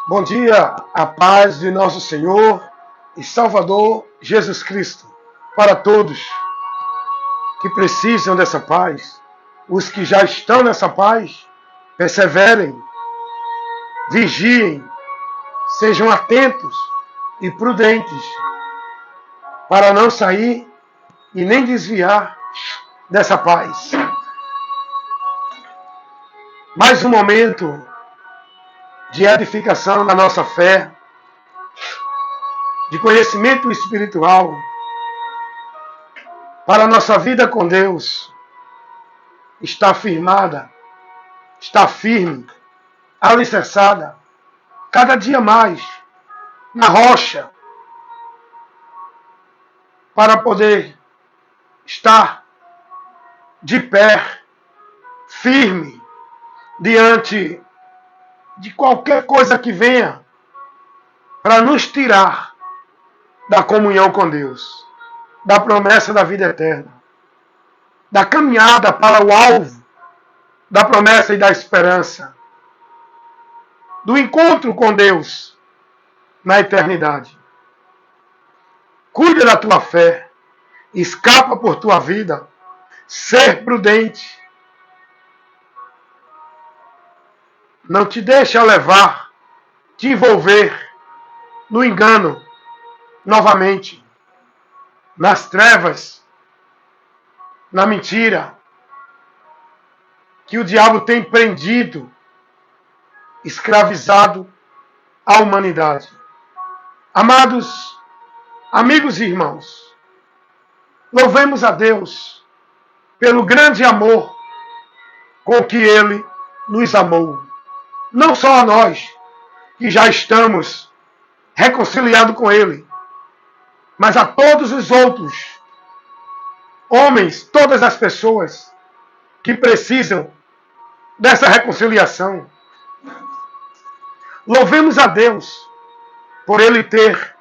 Bom dia, a paz de nosso Senhor e Salvador Jesus Cristo. Para todos que precisam dessa paz, os que já estão nessa paz, perseverem, vigiem, sejam atentos e prudentes, para não sair e nem desviar dessa paz. Mais um momento de edificação da nossa fé, de conhecimento espiritual, para a nossa vida com Deus está firmada, está firme, alicerçada, cada dia mais, na rocha, para poder estar de pé, firme, diante de qualquer coisa que venha para nos tirar da comunhão com Deus, da promessa da vida eterna, da caminhada para o alvo da promessa e da esperança, do encontro com Deus na eternidade. Cuida da tua fé, escapa por tua vida, ser prudente. Não te deixa levar, te envolver no engano, novamente, nas trevas, na mentira, que o diabo tem prendido, escravizado a humanidade. Amados, amigos e irmãos, louvemos a Deus pelo grande amor com que Ele nos amou. Não só a nós, que já estamos reconciliados com Ele, mas a todos os outros, homens, todas as pessoas que precisam dessa reconciliação. Louvemos a Deus por Ele ter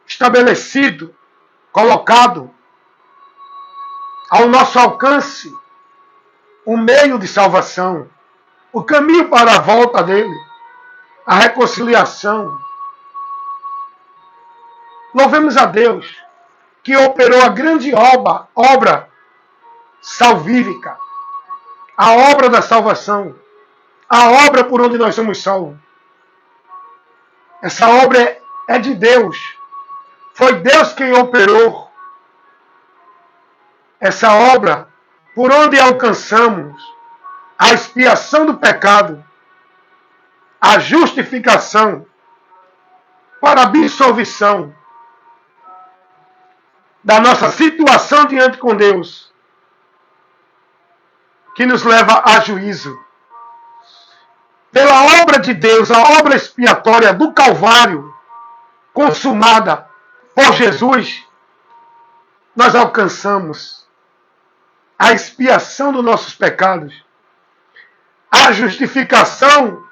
estabelecido, colocado ao nosso alcance um meio de salvação, o caminho para a volta dele, a reconciliação. Louvemos a Deus que operou a grande obra salvífica, a obra da salvação, a obra por onde nós somos salvos. Essa obra é de Deus. Foi Deus quem operou essa obra por onde alcançamos a expiação do pecado, a justificação para a absolvição da nossa situação diante com Deus, que nos leva a juízo. Pela obra de Deus, a obra expiatória do Calvário, consumada por Jesus, nós alcançamos a expiação dos nossos pecados, a justificação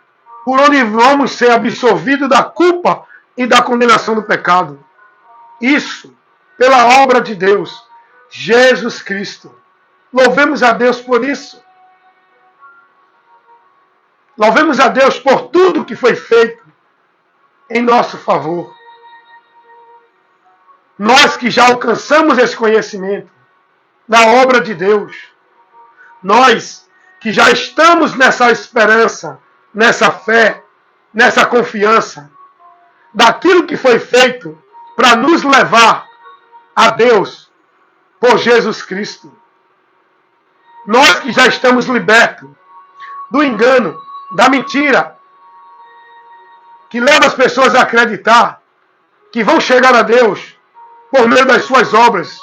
por onde vamos ser absolvidos da culpa e da condenação do pecado. Isso pela obra de Deus, Jesus Cristo. Louvemos a Deus por isso. Louvemos a Deus por tudo que foi feito em nosso favor. Nós que já alcançamos esse conhecimento da obra de Deus, nós que já estamos nessa esperança, nessa fé, nessa confiança, daquilo que foi feito para nos levar a Deus por Jesus Cristo. Nós que já estamos libertos do engano, da mentira, que leva as pessoas a acreditar que vão chegar a Deus por meio das suas obras,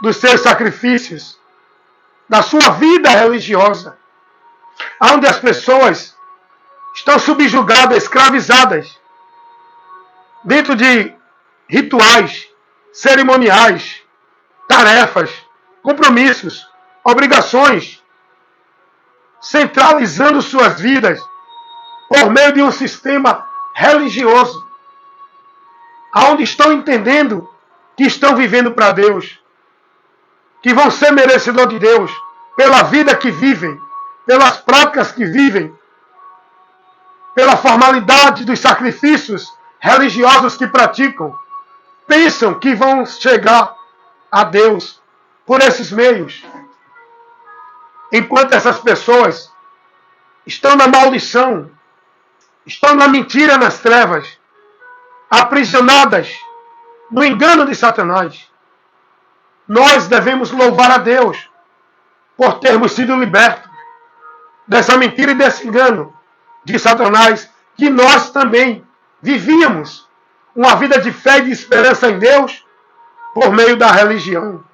dos seus sacrifícios, da sua vida religiosa, onde as pessoas estão subjugadas, escravizadas, dentro de rituais, cerimoniais, tarefas, compromissos, obrigações, centralizando suas vidas por meio de um sistema religioso, onde estão entendendo que estão vivendo para Deus, que vão ser merecedores de Deus pela vida que vivem, pelas práticas que vivem, pela formalidade dos sacrifícios religiosos que praticam, pensam que vão chegar a Deus por esses meios. Enquanto essas pessoas estão na maldição, estão na mentira, nas trevas, aprisionadas no engano de Satanás. Nós devemos louvar a Deus por termos sido libertos dessa mentira e desse engano de Satanás, que nós também vivíamos uma vida de fé e de esperança em Deus por meio da religião,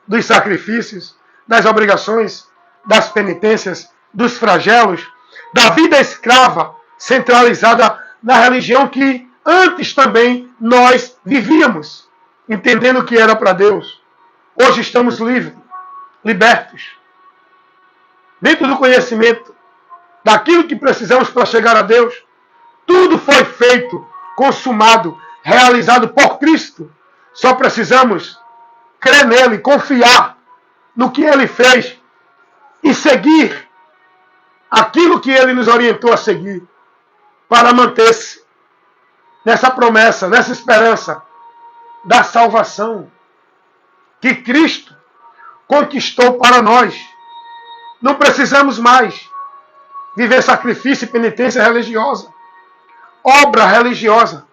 dos sacrifícios, das obrigações, das penitências, dos flagelos, da vida escrava centralizada na religião que antes também nós vivíamos, entendendo o que era para Deus. Hoje estamos livres, libertos, dentro do conhecimento daquilo que precisamos para chegar a Deus. Tudo foi feito, consumado, realizado por Cristo. Só precisamos crer nele, confiar no que ele fez e seguir aquilo que ele nos orientou a seguir, para manter-se nessa promessa, nessa esperança da salvação que Cristo conquistou para nós. Não precisamos mais viver sacrifício e penitência religiosa, obra religiosa,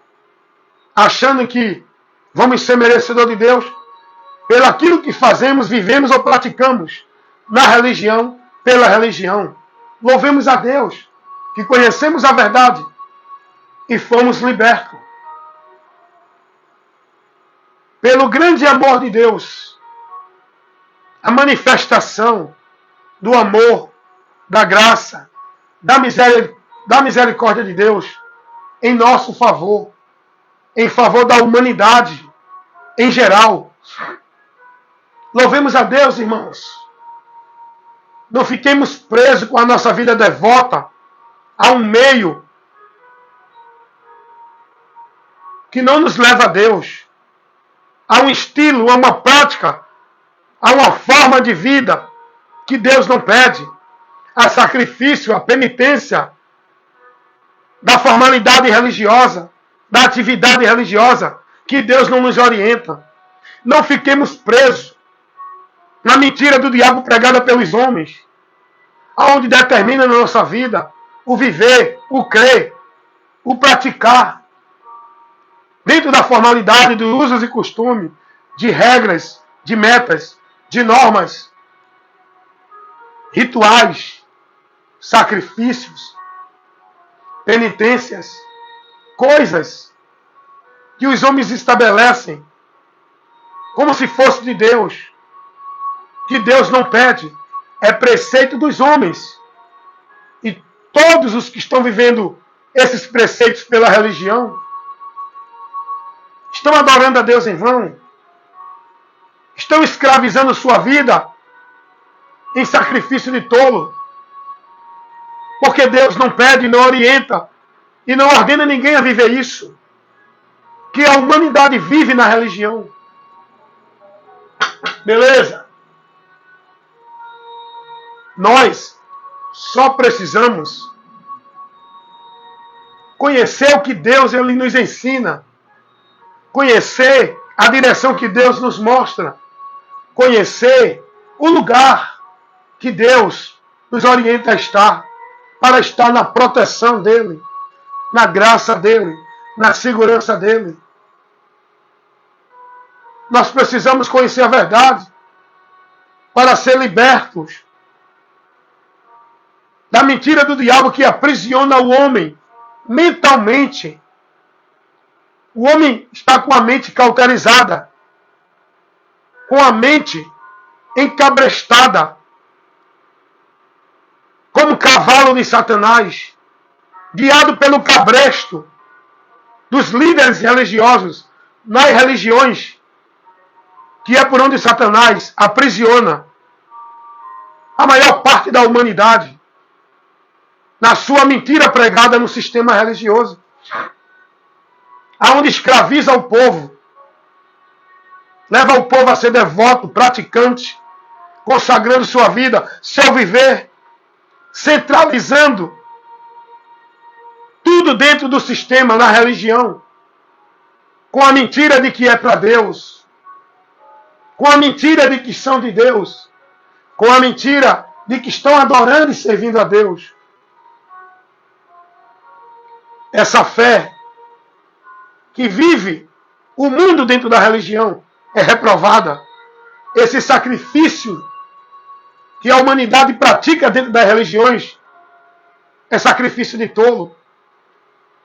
achando que vamos ser merecedor de Deus pelo aquilo que fazemos, vivemos ou praticamos na religião, pela religião. Louvemos a Deus, que conhecemos a verdade e fomos libertos. Pelo grande amor de Deus, a manifestação do amor, da graça, da misericórdia de Deus em nosso favor, em favor da humanidade em geral. Louvemos a Deus, irmãos. Não fiquemos presos com a nossa vida devota a um meio que não nos leva a Deus, a um estilo, a uma prática, a uma forma de vida que Deus não pede, a sacrifício, a penitência da formalidade religiosa, da atividade religiosa que Deus não nos orienta. Não fiquemos presos na mentira do diabo pregada pelos homens, aonde determina na nossa vida o viver, o crer, o praticar, dentro da formalidade dos usos e costumes, de regras, de metas, de normas, rituais, sacrifícios, penitências, coisas que os homens estabelecem como se fosse de Deus, que Deus não pede, é preceito dos homens. E todos os que estão vivendo esses preceitos pela religião estão adorando a Deus em vão, estão escravizando sua vida em sacrifício de tolo, porque Deus não pede, não orienta e não ordena ninguém a viver isso, que a humanidade vive na religião. Beleza? Nós só precisamos conhecer o que Deus ele nos ensina, conhecer a direção que Deus nos mostra, conhecer o lugar que Deus nos orienta a estar, para estar na proteção dEle, na graça dEle, na segurança dEle. Nós precisamos conhecer a verdade para ser libertos da mentira do diabo que aprisiona o homem mentalmente. O homem está com a mente cauterizada, com a mente encabrestada, como cavalo de Satanás, guiado pelo cabresto dos líderes religiosos nas religiões, que é por onde Satanás aprisiona a maior parte da humanidade, na sua mentira pregada no sistema religioso, aonde escraviza o povo, leva o povo a ser devoto, praticante, consagrando sua vida, seu viver, centralizando vivendo dentro do sistema, na religião, com a mentira de que é para Deus, com a mentira de que são de Deus, com a mentira de que estão adorando e servindo a Deus. Essa fé que vive o mundo dentro da religião é reprovada. Esse sacrifício que a humanidade pratica dentro das religiões é sacrifício de tolo.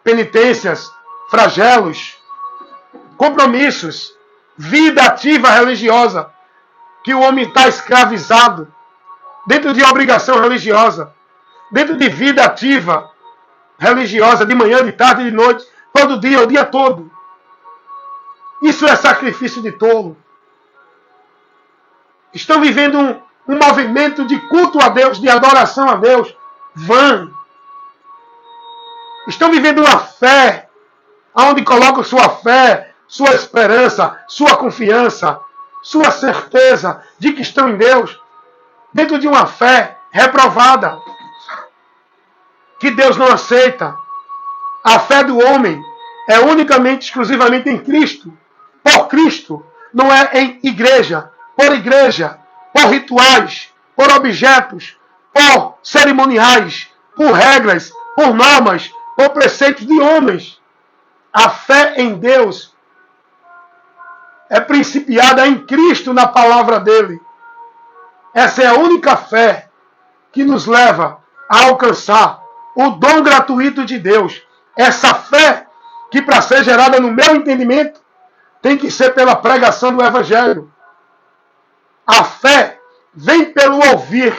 Penitências, flagelos, compromissos, vida ativa religiosa, que o homem está escravizado dentro de obrigação religiosa, dentro de vida ativa religiosa, de manhã, de tarde, de noite, todo dia, o dia todo. Isso é sacrifício de tolo. Estão vivendo um movimento de culto a Deus, de adoração a Deus, vã. Estão vivendo uma fé, onde colocam sua fé, sua esperança, sua confiança, sua certeza de que estão em Deus, dentro de uma fé reprovada, que Deus não aceita. A fé do homem é unicamente, exclusivamente em Cristo, por Cristo, não é em igreja, por rituais, por objetos, por cerimoniais, por regras, por normas, por preceitos de homens. A fé em Deus é principiada em Cristo, na palavra dele. Essa é a única fé que nos leva a alcançar o dom gratuito de Deus. Essa fé que, para ser gerada no meu entendimento, tem que ser pela pregação do Evangelho. A fé vem pelo ouvir,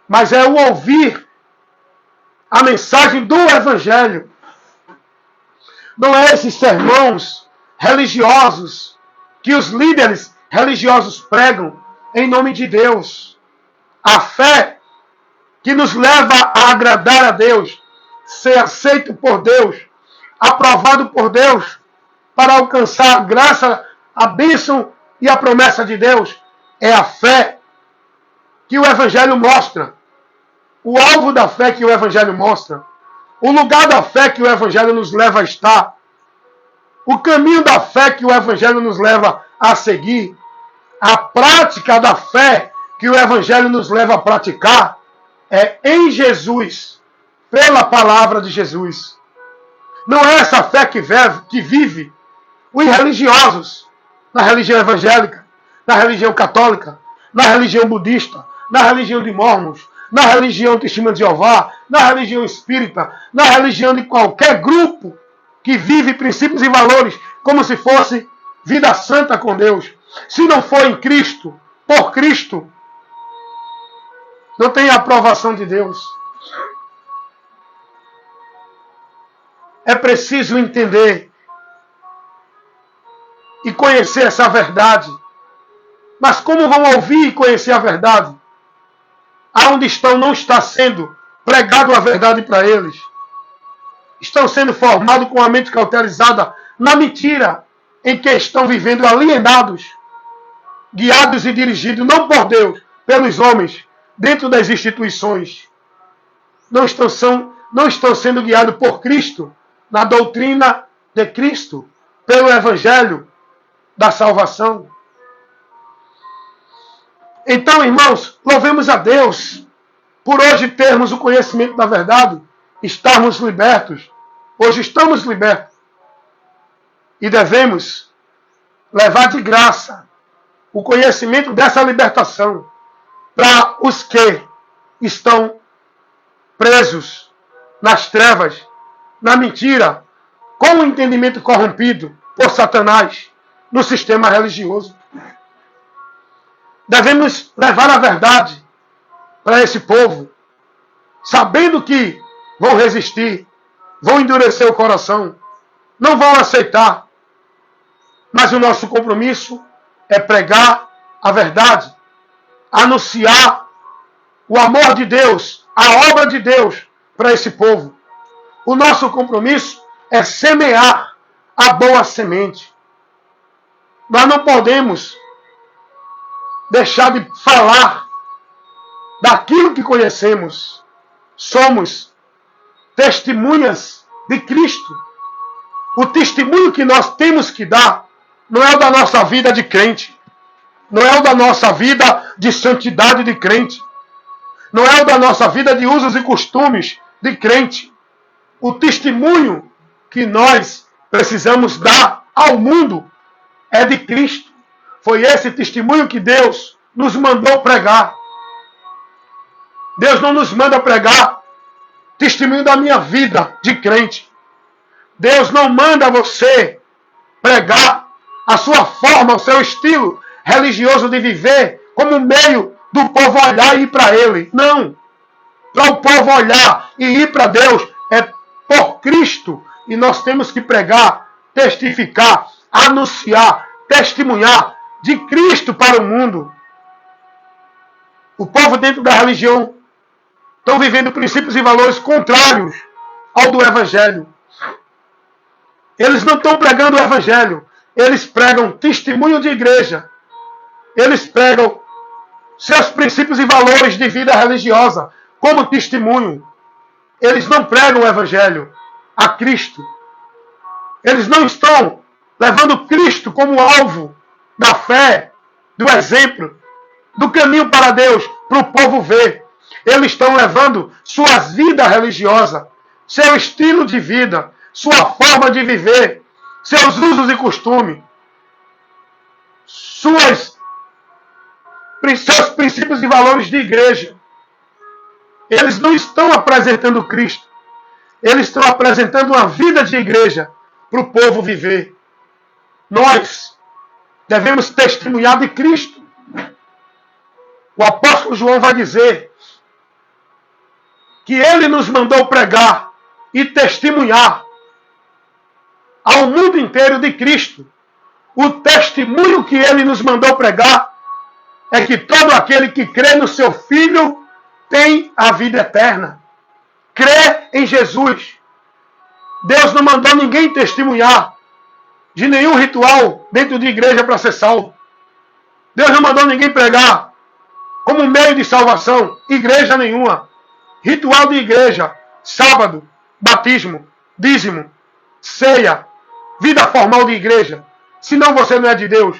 mas é o ouvir a mensagem do Evangelho. Não é esses sermões religiosos que os líderes religiosos pregam em nome de Deus. A fé que nos leva a agradar a Deus, ser aceito por Deus, aprovado por Deus, para alcançar a graça, a bênção e a promessa de Deus, é a fé que o Evangelho mostra. O alvo da fé que o Evangelho mostra. O lugar da fé que o Evangelho nos leva a estar. O caminho da fé que o Evangelho nos leva a seguir. A prática da fé que o Evangelho nos leva a praticar é em Jesus, pela palavra de Jesus. Não é essa fé que vive os religiosos na religião evangélica, na religião católica, na religião budista, na religião de Mórmons, na religião Testemunha de Jeová, na religião espírita, na religião de qualquer grupo que vive princípios e valores como se fosse vida santa com Deus. Se não for em Cristo, por Cristo, não tem a aprovação de Deus. É preciso entender e conhecer essa verdade. Mas como vão ouvir e conhecer a verdade? Aonde estão não está sendo pregado a verdade para eles. Estão sendo formados com a mente cauterizada na mentira em que estão vivendo alienados, guiados e dirigidos não por Deus, pelos homens, dentro das instituições. Não estão sendo guiados por Cristo, na doutrina de Cristo, pelo Evangelho da salvação. Então, irmãos, louvemos a Deus por hoje termos o conhecimento da verdade, estarmos libertos. Hoje estamos libertos. E devemos levar de graça o conhecimento dessa libertação para os que estão presos nas trevas, na mentira, com o entendimento corrompido por Satanás no sistema religioso. Devemos levar a verdade para esse povo, sabendo que vão resistir, vão endurecer o coração, não vão aceitar. Mas o nosso compromisso é pregar a verdade, anunciar o amor de Deus, a obra de Deus para esse povo. O nosso compromisso é semear a boa semente. Nós não podemos deixar de falar daquilo que conhecemos. Somos testemunhas de Cristo. O testemunho que nós temos que dar não é o da nossa vida de crente, não é o da nossa vida de santidade de crente, não é o da nossa vida de usos e costumes de crente. O testemunho que nós precisamos dar ao mundo é de Cristo. Foi esse testemunho que Deus nos mandou pregar. Deus não nos manda pregar testemunho da minha vida de crente. Deus não manda você pregar a sua forma, o seu estilo religioso de viver como meio do povo olhar e ir para Ele. Não. Para o povo olhar e ir para Deus é por Cristo. E nós temos que pregar, testificar, anunciar, testemunhar de Cristo para o mundo. O povo dentro da religião estão vivendo princípios e valores contrários ao do Evangelho. Eles não estão pregando o Evangelho. Eles pregam testemunho de igreja. Eles pregam seus princípios e valores de vida religiosa como testemunho. Eles não pregam o Evangelho, a Cristo. Eles não estão levando Cristo como alvo da fé, do exemplo, do caminho para Deus, para o povo ver. Eles estão levando suas vidas religiosas, seu estilo de vida, sua forma de viver, seus usos e costumes, seus princípios e valores de igreja. Eles não estão apresentando Cristo. Eles estão apresentando uma vida de igreja para o povo viver. Nós devemos testemunhar de Cristo. O apóstolo João vai dizer que ele nos mandou pregar e testemunhar ao mundo inteiro de Cristo. O testemunho que ele nos mandou pregar é que todo aquele que crê no seu Filho tem a vida eterna. Crê em Jesus. Deus não mandou ninguém testemunhar de nenhum ritual dentro de igreja para ser salvo. Deus não mandou ninguém pregar como meio de salvação. Igreja nenhuma. Ritual de igreja. Sábado, batismo, dízimo, ceia, vida formal de igreja. Senão você não é de Deus.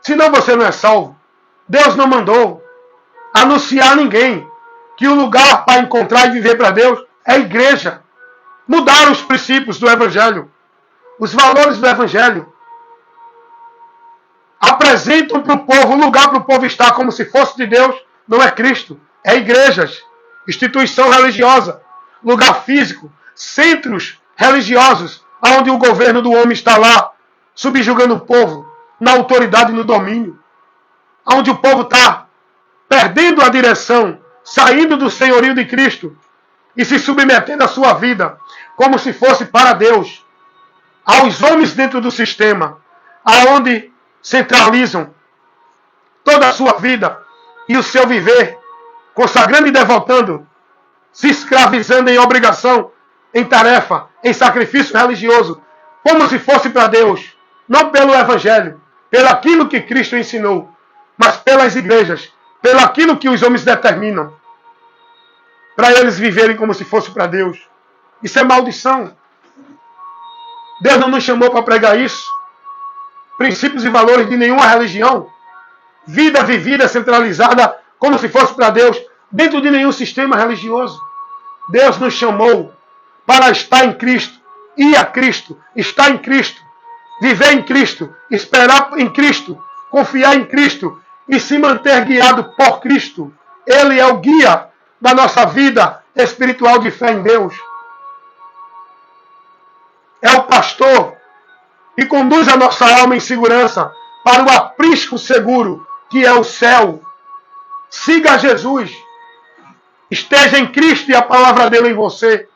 Senão você não é salvo. Deus não mandou anunciar a ninguém que o lugar para encontrar e viver para Deus é a igreja. Mudaram os princípios do Evangelho. Os valores do Evangelho. Apresentam para o povo, o lugar para o povo estar como se fosse de Deus, não é Cristo. É igrejas, instituição religiosa, lugar físico, centros religiosos, onde o governo do homem está lá, subjugando o povo, na autoridade e no domínio. Onde o povo está perdendo a direção, saindo do senhorio de Cristo e se submetendo à sua vida como se fosse para Deus, aos homens dentro do sistema, aonde centralizam toda a sua vida e o seu viver, consagrando e devotando, se escravizando em obrigação, em tarefa, em sacrifício religioso, como se fosse para Deus, não pelo Evangelho, pelo aquilo que Cristo ensinou, mas pelas igrejas, pelo aquilo que os homens determinam, para eles viverem como se fosse para Deus. Isso é maldição. Deus não nos chamou para pregar isso. Princípios e valores de nenhuma religião. Vida vivida, centralizada, como se fosse para Deus, dentro de nenhum sistema religioso. Deus nos chamou para estar em Cristo, ir a Cristo, estar em Cristo, viver em Cristo, esperar em Cristo, confiar em Cristo e se manter guiado por Cristo. Ele é o guia da nossa vida espiritual de fé em Deus. É o pastor que conduz a nossa alma em segurança para o aprisco seguro, que é o céu. Siga Jesus. Esteja em Cristo e a palavra dele em você,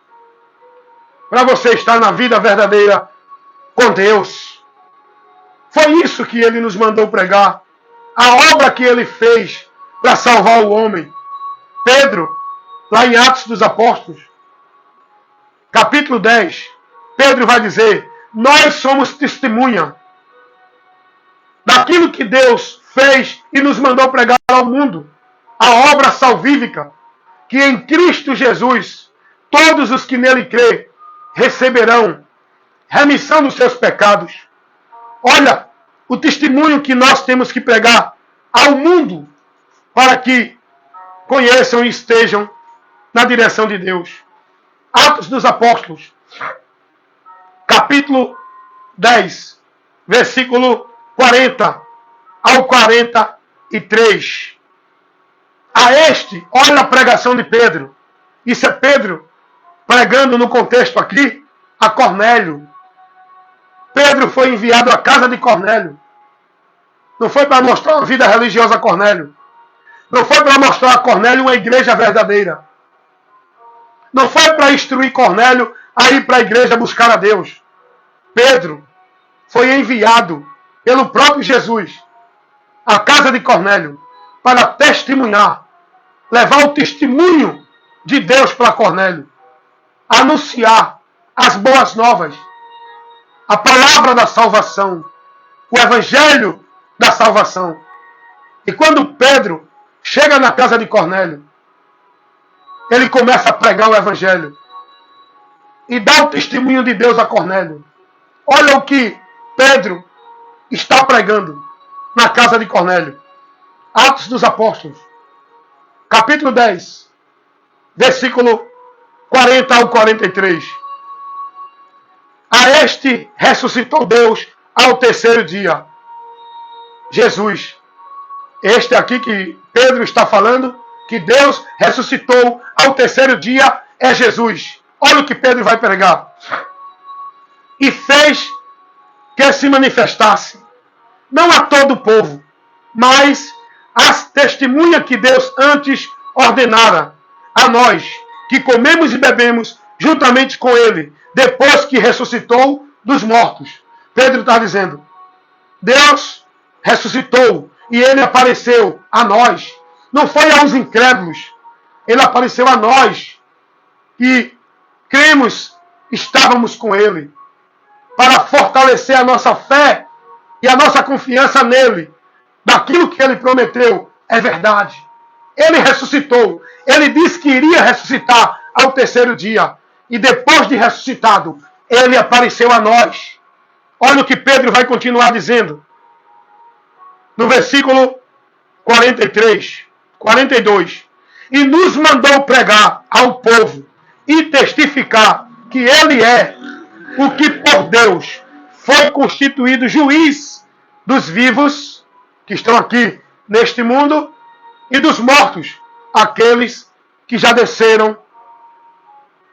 para você estar na vida verdadeira com Deus. Foi isso que ele nos mandou pregar. A obra que ele fez para salvar o homem. Pedro, lá em Atos dos Apóstolos, capítulo 10, Pedro vai dizer: nós somos testemunha daquilo que Deus fez e nos mandou pregar ao mundo. A obra salvífica, que em Cristo Jesus, todos os que nele crê, receberão remissão dos seus pecados. Olha o testemunho que nós temos que pregar ao mundo para que conheçam e estejam na direção de Deus. Atos dos Apóstolos, capítulo 10, versículo 40 ao 43. Olha a pregação de Pedro. Isso é Pedro pregando no contexto aqui a Cornélio. Pedro foi enviado à casa de Cornélio. Não foi para mostrar uma vida religiosa a Cornélio. Não foi para mostrar a Cornélio uma igreja verdadeira. Não foi para instruir Cornélio a ir para a igreja buscar a Deus. Pedro foi enviado pelo próprio Jesus à casa de Cornélio para testemunhar, levar o testemunho de Deus para Cornélio, anunciar as boas novas, a palavra da salvação, o evangelho da salvação. E quando Pedro chega na casa de Cornélio, ele começa a pregar o evangelho e dá o testemunho de Deus a Cornélio. Olha o que Pedro está pregando na casa de Cornélio. Atos dos Apóstolos, capítulo 10, versículo 40 ao 43. A este ressuscitou Deus ao terceiro dia. Jesus. Este aqui que Pedro está falando, que Deus ressuscitou ao terceiro dia, é Jesus. Olha o que Pedro vai pregar. E fez que se manifestasse, não a todo o povo, mas as testemunhas que Deus antes ordenara a nós, que comemos e bebemos juntamente com ele, depois que ressuscitou dos mortos. Pedro está dizendo, Deus ressuscitou e ele apareceu a nós. Não foi aos incrédulos, ele apareceu a nós, que cremos, estávamos com ele, para fortalecer a nossa fé e a nossa confiança nele, daquilo que ele prometeu é verdade. Ele ressuscitou, ele disse que iria ressuscitar ao terceiro dia, e depois de ressuscitado, ele apareceu a nós. Olha o que Pedro vai continuar dizendo, no versículo 42, e nos mandou pregar ao povo e testificar que ele é o que por Deus foi constituído juiz dos vivos, que estão aqui neste mundo, e dos mortos, aqueles que já desceram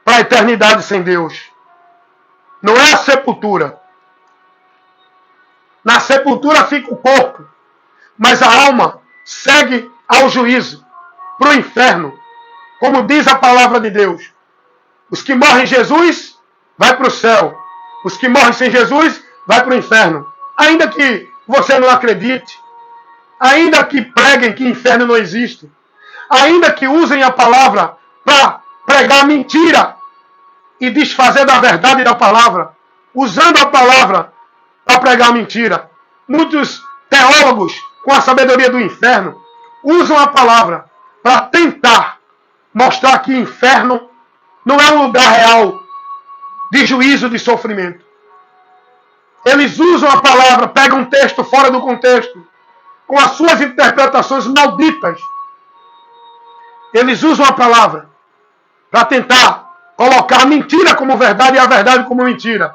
para a eternidade sem Deus. Não é a sepultura. Na sepultura fica o corpo, mas a alma segue ao juízo, para o inferno. Como diz a palavra de Deus, os que morrem em Jesus, vai para o céu. Os que morrem sem Jesus, vai para o inferno. Ainda que você não acredite, ainda que preguem que inferno não existe, ainda que usem a palavra para pregar mentira e desfazer da verdade da palavra, usando a palavra para pregar mentira. Muitos teólogos, com a sabedoria do inferno, usam a palavra para tentar mostrar que inferno não é um lugar real de juízo, de sofrimento. Eles usam a palavra, pegam um texto fora do contexto, com as suas interpretações malditas. Eles usam a palavra para tentar colocar a mentira como verdade e a verdade como mentira.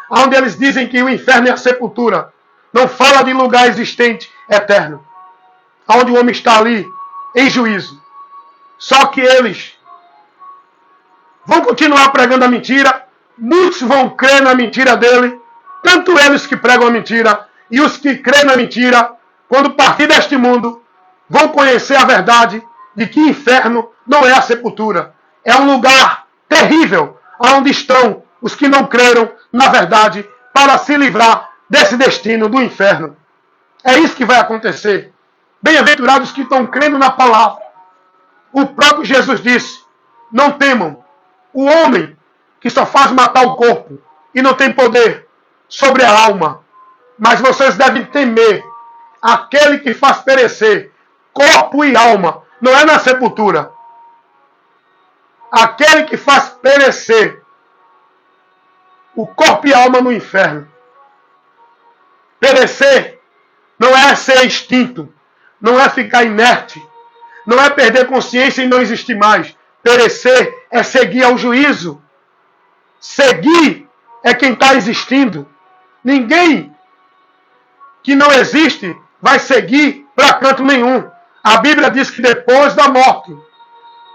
Onde eles dizem que o inferno é a sepultura. Não fala de lugar existente, eterno. Onde o homem está ali, em juízo. Só que eles vão continuar pregando a mentira. Muitos vão crer na mentira dele. Tanto eles que pregam a mentira e os que creem na mentira, quando partir deste mundo, vão conhecer a verdade de que inferno não é a sepultura. É um lugar terrível, onde estão os que não creram na verdade, para se livrar desse destino do inferno. É isso que vai acontecer. Bem-aventurados que estão crendo na palavra. O próprio Jesus disse, não temam o homem que só faz matar o corpo e não tem poder sobre a alma, mas vocês devem temer aquele que faz perecer corpo e alma. Não é na sepultura. Aquele que faz perecer o corpo e a alma no inferno. Perecer não é ser extinto, não é ficar inerte, não é perder consciência e não existir mais. Perecer é seguir ao juízo. Seguir é quem está existindo. Ninguém que não existe vai seguir para canto nenhum. A Bíblia diz que depois da morte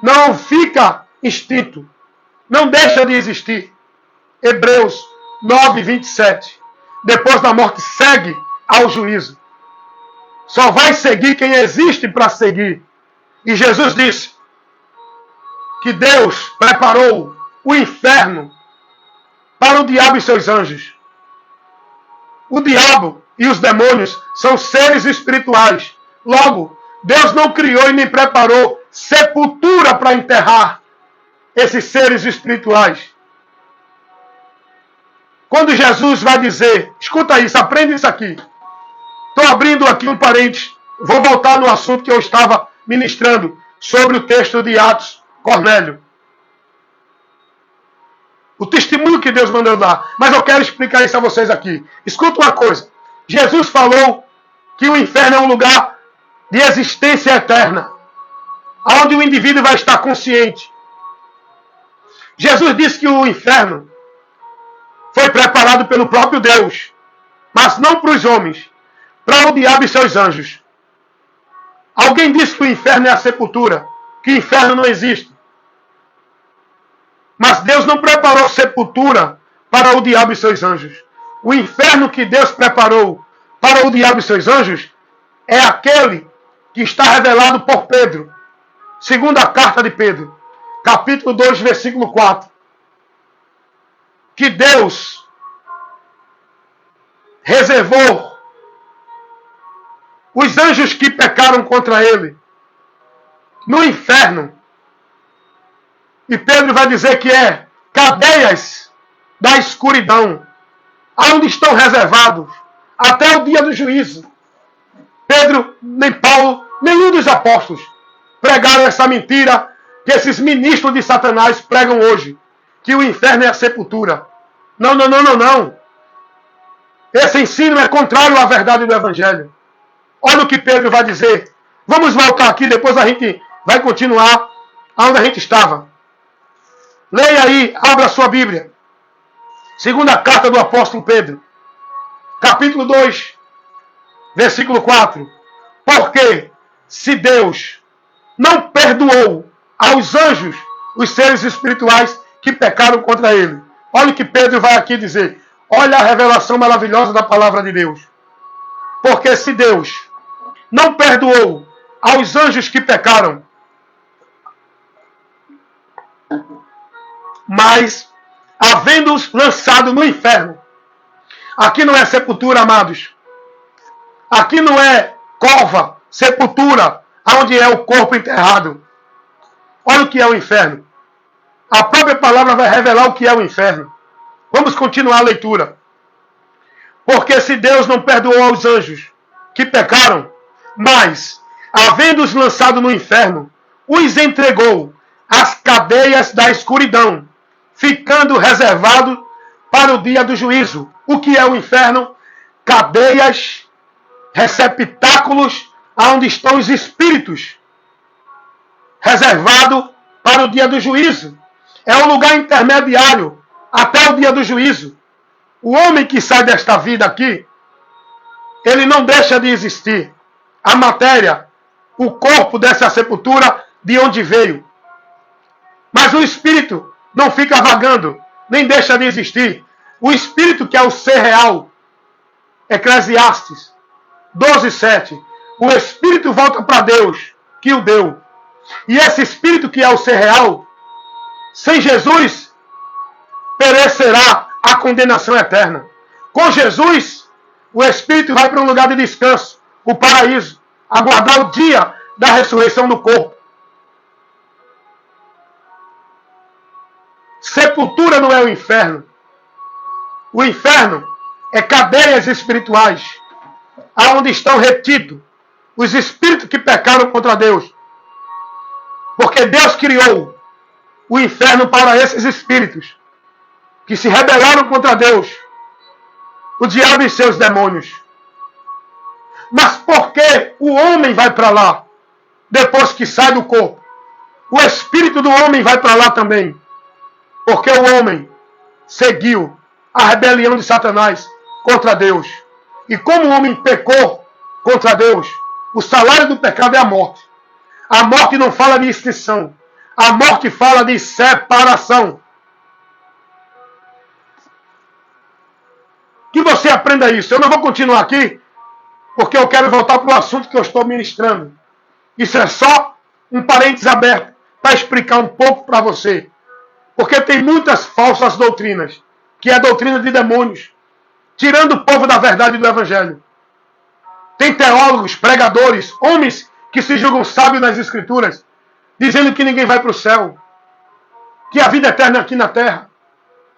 não fica extinto, não deixa de existir. Hebreus 9, 27. Depois da morte segue ao juízo. Só vai seguir quem existe para seguir. E Jesus disse que Deus preparou o inferno para o diabo e seus anjos. O diabo e os demônios são seres espirituais. Logo, Deus não criou e nem preparou sepultura para enterrar esses seres espirituais. Quando Jesus vai dizer, escuta isso, aprende isso aqui. Estou abrindo aqui um parênteses. Vou voltar no assunto que eu estava ministrando sobre o texto de Atos Cornélio. O testemunho que Deus mandou dar. Mas eu quero explicar isso a vocês aqui. Escuta uma coisa. Jesus falou que o inferno é um lugar de existência eterna, onde o indivíduo vai estar consciente. Jesus disse que o inferno foi preparado pelo próprio Deus, mas não para os homens, para o diabo e seus anjos. Alguém disse que o inferno é a sepultura, que o inferno não existe. Mas Deus não preparou sepultura para o diabo e seus anjos. O inferno que Deus preparou para o diabo e seus anjos é aquele que está revelado por Pedro. Segunda carta de Pedro, capítulo 2, versículo 4. Que Deus reservou os anjos que pecaram contra ele no inferno. E Pedro vai dizer que é cadeias da escuridão, aonde estão reservados até o dia do juízo. Pedro, nem Paulo, nenhum dos apóstolos pregaram essa mentira que esses ministros de Satanás pregam hoje, que o inferno é a sepultura. Não, não, não, não, não. Esse ensino é contrário à verdade do Evangelho. Olha o que Pedro vai dizer. Vamos voltar aqui, depois a gente vai continuar onde a gente estava. Leia aí, abra a sua Bíblia. Segunda carta do apóstolo Pedro, capítulo 2, versículo 4. Porque se Deus não perdoou aos anjos, os seres espirituais que pecaram contra ele. Olha o que Pedro vai aqui dizer. Olha a revelação maravilhosa da palavra de Deus. Porque se Deus não perdoou aos anjos que pecaram, mas havendo-os lançado no inferno. Aqui não é sepultura, amados. Aqui não é cova, sepultura, onde é o corpo enterrado. Olha o que é o inferno. A própria palavra vai revelar o que é o inferno. Vamos continuar a leitura. Porque se Deus não perdoou aos anjos que pecaram, mas, havendo-os lançado no inferno, os entregou às cadeias da escuridão, ficando reservado para o dia do juízo. O que é o inferno? Cadeias, receptáculos, onde estão os espíritos. Reservado para o dia do juízo. É um lugar intermediário até o dia do juízo. O homem que sai desta vida aqui, ele não deixa de existir. A matéria, o corpo dessa sepultura de onde veio. Mas o espírito não fica vagando, nem deixa de existir. O espírito que é o ser real, Eclesiastes 12:7. O espírito volta para Deus, que o deu. E esse espírito que é o ser real, sem Jesus, perecerá a condenação eterna. Com Jesus, o espírito vai para um lugar de descanso, o paraíso, aguardar o dia da ressurreição do corpo. Sepultura não é o inferno. O inferno é cadeias espirituais, aonde estão retidos os espíritos que pecaram contra Deus. Porque Deus criou o inferno para esses espíritos. que se rebelaram contra Deus, o diabo e seus demônios. Mas por que o homem vai para lá depois que sai do corpo? O espírito do homem vai para lá também. Porque o homem seguiu a rebelião de Satanás contra Deus. E como o homem pecou contra Deus, o salário do pecado é a morte. A morte não fala de extinção. A morte fala de separação. Que você aprenda isso. Eu não vou continuar aqui, porque eu quero voltar para o assunto que eu estou ministrando. Isso é só um parênteses aberto para explicar um pouco para você. Porque tem muitas falsas doutrinas, que é a doutrina de demônios, tirando o povo da verdade do Evangelho. Tem teólogos, pregadores, homens que se julgam sábios nas Escrituras, dizendo que ninguém vai para o céu, que a vida eterna é aqui na terra,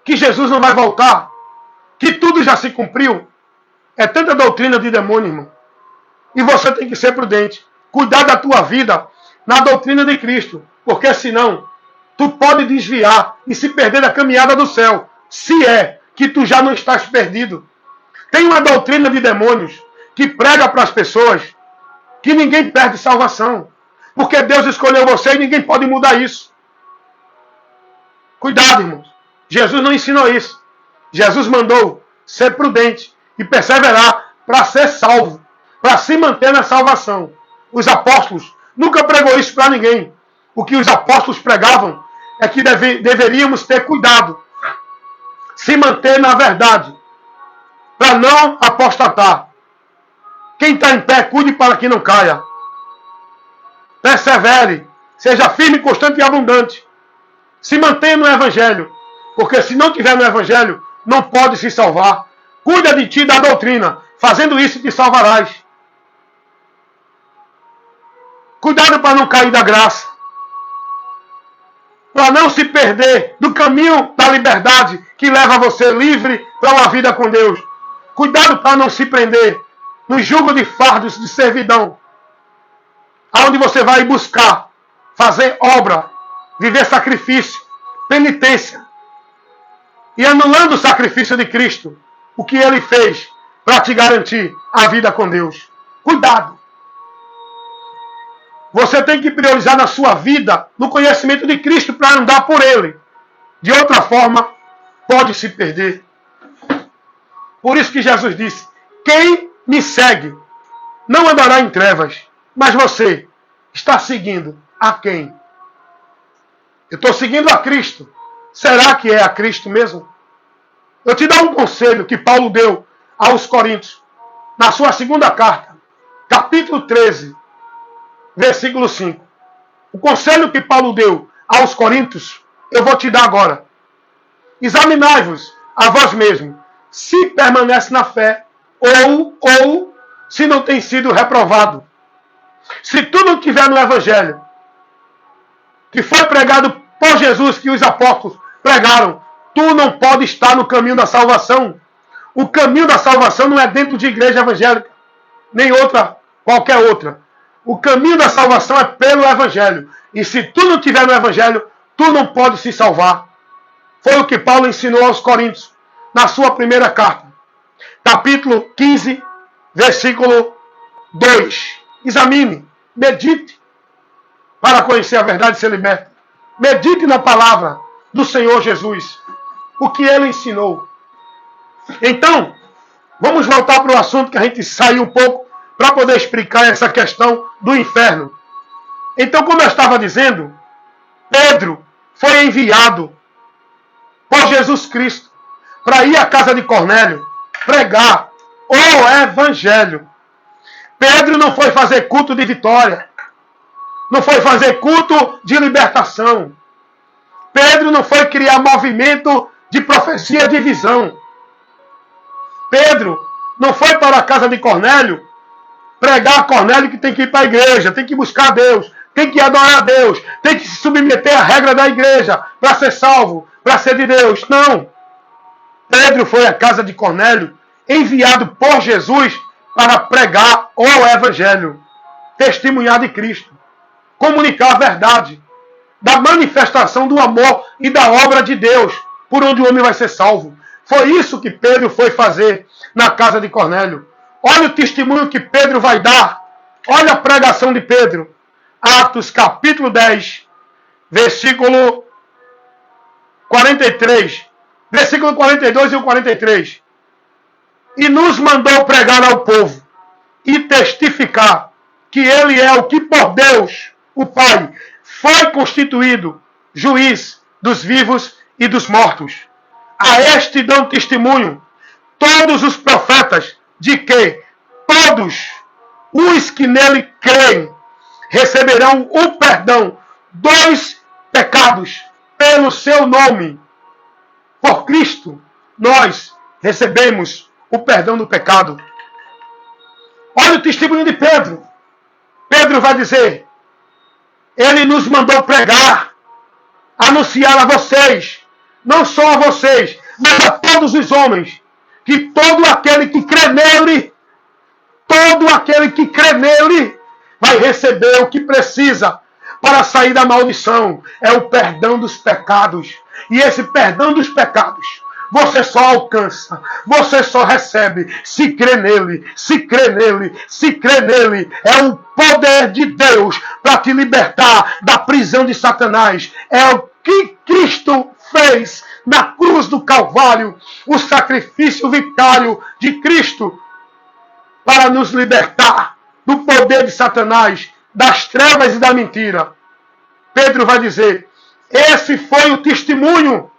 que Jesus não vai voltar, que tudo já se cumpriu. É tanta doutrina de demônio, irmão. E você tem que ser prudente. Cuidar da tua vida na doutrina de Cristo, porque senão tu pode desviar e se perder da caminhada do céu, se é que tu já não estás perdido. Tem uma doutrina de demônios que prega para as pessoas que ninguém perde salvação, porque Deus escolheu você e ninguém pode mudar isso. Cuidado, irmãos. Jesus não ensinou isso. Jesus mandou ser prudente e perseverar para ser salvo, para se manter na salvação. Os apóstolos nunca pregou isso para ninguém. O que os apóstolos pregavam é que deveríamos ter cuidado, se manter na verdade, para não apostatar. Quem está em pé, cuide para que não caia. Persevere, seja firme, constante e abundante. Se mantenha no Evangelho, porque se não estiver no Evangelho, não pode se salvar. Cuida de ti da doutrina, fazendo isso te salvarás. Cuidado para não cair da graça, para não se perder do caminho da liberdade que leva você livre para uma vida com Deus. Cuidado para não se prender no jugo de fardos de servidão, aonde você vai buscar fazer obra, viver sacrifício, penitência, e anulando o sacrifício de Cristo, o que Ele fez para te garantir a vida com Deus. Cuidado! Você tem que priorizar na sua vida no conhecimento de Cristo para andar por Ele. De outra forma, pode se perder. Por isso que Jesus disse: quem me segue não andará em trevas. Mas você está seguindo a quem? Eu estou seguindo a Cristo. Será que é a Cristo mesmo? Eu te dou um conselho que Paulo deu aos Coríntios, na sua segunda carta, capítulo 13, versículo 5. O conselho que Paulo deu aos Coríntios, eu vou te dar agora. Examinai-vos a vós mesmos, se permanece na fé, ou se não tem sido reprovado. Se tu não estiver no Evangelho, que foi pregado por Jesus, que os apóstolos pregaram, tu não pode estar no caminho da salvação. O caminho da salvação não é dentro de igreja evangélica, nem qualquer outra. O caminho da salvação é pelo Evangelho. E se tu não estiver no Evangelho, tu não pode se salvar. Foi o que Paulo ensinou aos Coríntios, na sua primeira carta. Capítulo 15, versículo 2. Examine, medite, para conhecer a verdade e ser liberto. Medite na palavra do Senhor Jesus, o que Ele ensinou. Então, vamos voltar para o assunto que a gente saiu um pouco, para poder explicar essa questão do inferno. Então, como eu estava dizendo, Pedro foi enviado por Jesus Cristo para ir à casa de Cornélio pregar o Evangelho. Pedro não foi fazer culto de vitória, não foi fazer culto de libertação. Pedro não foi criar movimento de profecia de visão. Pedro não foi para a casa de Cornélio pregar a Cornélio que tem que ir para a igreja, tem que buscar a Deus, tem que adorar a Deus, tem que se submeter à regra da igreja para ser salvo, para ser de Deus. Não. Pedro foi à casa de Cornélio, enviado por Jesus para pregar o Evangelho, testemunhar de Cristo, comunicar a verdade, da manifestação do amor e da obra de Deus por onde o homem vai ser salvo. Foi isso que Pedro foi fazer na casa de Cornélio. Olha o testemunho que Pedro vai dar. Olha a pregação de Pedro. Atos capítulo 10, versículo 43. Versículo 42 e o 43. E nos mandou pregar ao povo e testificar que ele é o que por Deus, o Pai, foi constituído juiz dos vivos e dos mortos. A este dão testemunho todos os profetas de que todos os que nele creem receberão o perdão dos pecados pelo seu nome. Por Cristo, nós recebemos o perdão do pecado. Olha o testemunho de Pedro. Pedro vai dizer: ele nos mandou pregar, anunciar a vocês, não só a vocês, mas a todos os homens, que todo aquele que crê nele, vai receber o que precisa para sair da maldição. É o perdão dos pecados. E esse perdão dos pecados você só alcança, você só recebe se crê nele, se crê nele, se crê nele. É o poder de Deus para te libertar da prisão de Satanás. É o que Cristo fez na cruz do Calvário, o sacrifício vicário de Cristo para nos libertar do poder de Satanás, das trevas e da mentira. Pedro vai dizer: esse foi o testemunho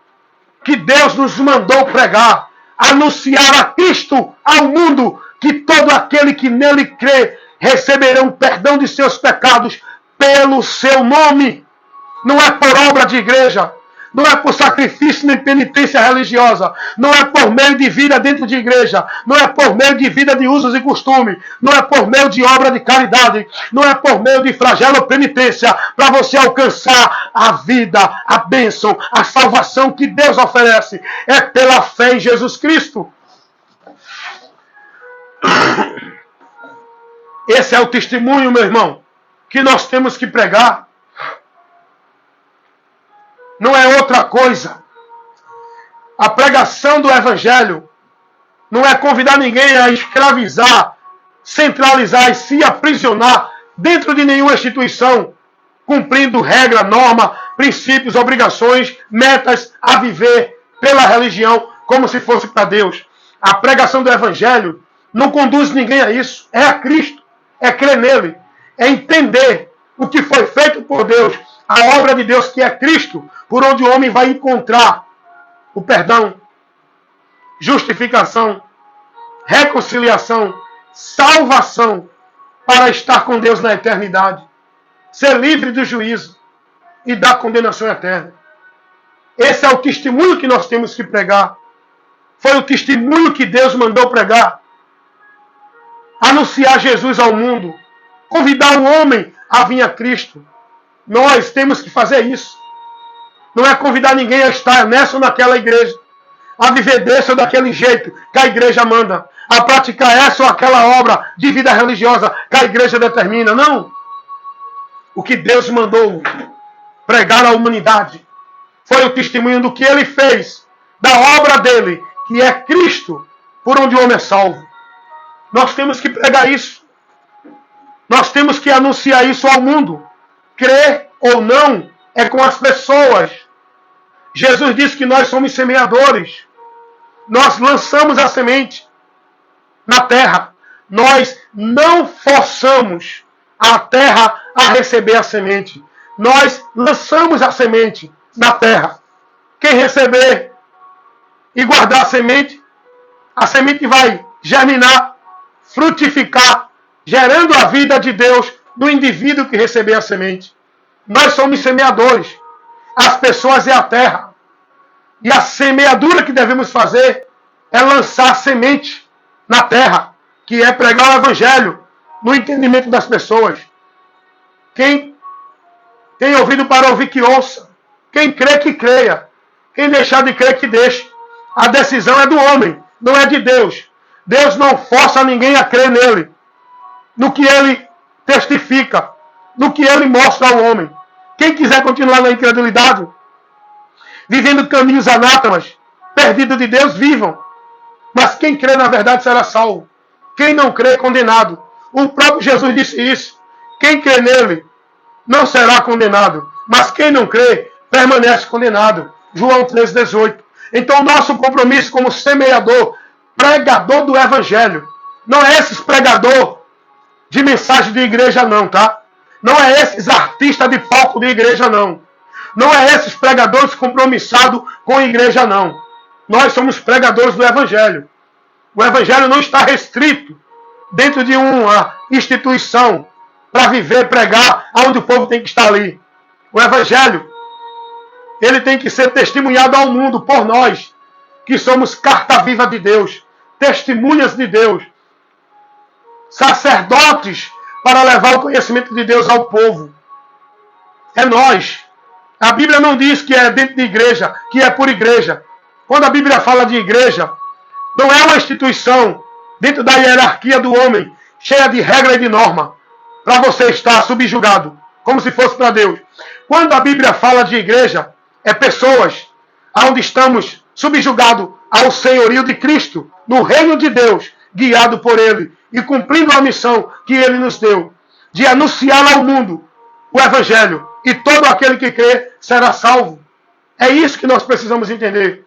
que Deus nos mandou pregar, anunciar a Cristo ao mundo, que todo aquele que nele crê receberão perdão de seus pecados pelo seu nome. Não é por obra de igreja, não é por sacrifício nem penitência religiosa, não é por meio de vida dentro de igreja, não é por meio de vida de usos e costumes, não é por meio de obra de caridade, não é por meio de flagelo ou penitência para você alcançar a vida, a bênção, a salvação que Deus oferece. É pela fé em Jesus Cristo. Esse é o testemunho, meu irmão, que nós temos que pregar. Não é outra coisa. A pregação do Evangelho não é convidar ninguém a escravizar, centralizar e se aprisionar dentro de nenhuma instituição, cumprindo regra, norma, princípios, obrigações, metas a viver pela religião como se fosse para Deus. A pregação do Evangelho não conduz ninguém a isso. É a Cristo, é crer nele, é entender o que foi feito por Deus, a obra de Deus que é Cristo, por onde o homem vai encontrar o perdão, justificação, reconciliação, salvação, para estar com Deus na eternidade, ser livre do juízo e da condenação eterna. Esse é o testemunho que nós temos que pregar. Foi o testemunho que Deus mandou pregar. Anunciar Jesus ao mundo, convidar o homem a vir a Cristo. Nós temos que fazer isso. Não é convidar ninguém a estar nessa ou naquela igreja, a viver desse ou daquele jeito que a igreja manda, a praticar essa ou aquela obra de vida religiosa que a igreja determina. Não. O que Deus mandou pregar à humanidade foi o testemunho do que ele fez, da obra dele, que é Cristo, por onde o homem é salvo. Nós temos que pregar isso. Nós temos que anunciar isso ao mundo. Crer ou não é com as pessoas. Jesus disse que nós somos semeadores. Nós lançamos a semente na terra. Nós não forçamos a terra a receber a semente. Nós lançamos a semente na terra. Quem receber e guardar a semente vai germinar, frutificar, gerando a vida de Deus do indivíduo que receber a semente. Nós somos semeadores. As pessoas é a terra. E a semeadura que devemos fazer é lançar semente na terra, que é pregar o Evangelho no entendimento das pessoas. Quem tem ouvido para ouvir, que ouça. Quem crê, que creia. Quem deixar de crer, que deixe. A decisão é do homem, não é de Deus. Deus não força ninguém a crer nele, no que ele testifica, no que ele mostra ao homem. Quem quiser continuar na incredulidade, vivendo caminhos anátemas, perdidos de Deus, vivam. Mas quem crê na verdade será salvo. Quem não crê, condenado. O próprio Jesus disse isso. Quem crê nele não será condenado. Mas quem não crê, permanece condenado. João 13,18. Então, nosso compromisso como semeador, pregador do Evangelho, não é esses pregador de mensagem de igreja não, tá? Não é esses artistas de palco de igreja não. Não é esses pregadores compromissados com a igreja não. Nós somos pregadores do Evangelho. O Evangelho não está restrito dentro de uma instituição para viver, pregar, onde o povo tem que estar ali. O Evangelho, ele tem que ser testemunhado ao mundo por nós, que somos carta viva de Deus, testemunhas de Deus, sacerdotes para levar o conhecimento de Deus ao povo. É nós. A Bíblia não diz que é dentro de igreja, que é por igreja. Quando a Bíblia fala de igreja, não é uma instituição dentro da hierarquia do homem, cheia de regra e de norma, para você estar subjugado, como se fosse para Deus. Quando a Bíblia fala de igreja, é pessoas onde estamos subjugados ao senhorio de Cristo, no reino de Deus, guiado por Ele e cumprindo a missão que Ele nos deu, de anunciar ao mundo o Evangelho, e todo aquele que crê será salvo. É isso que nós precisamos entender.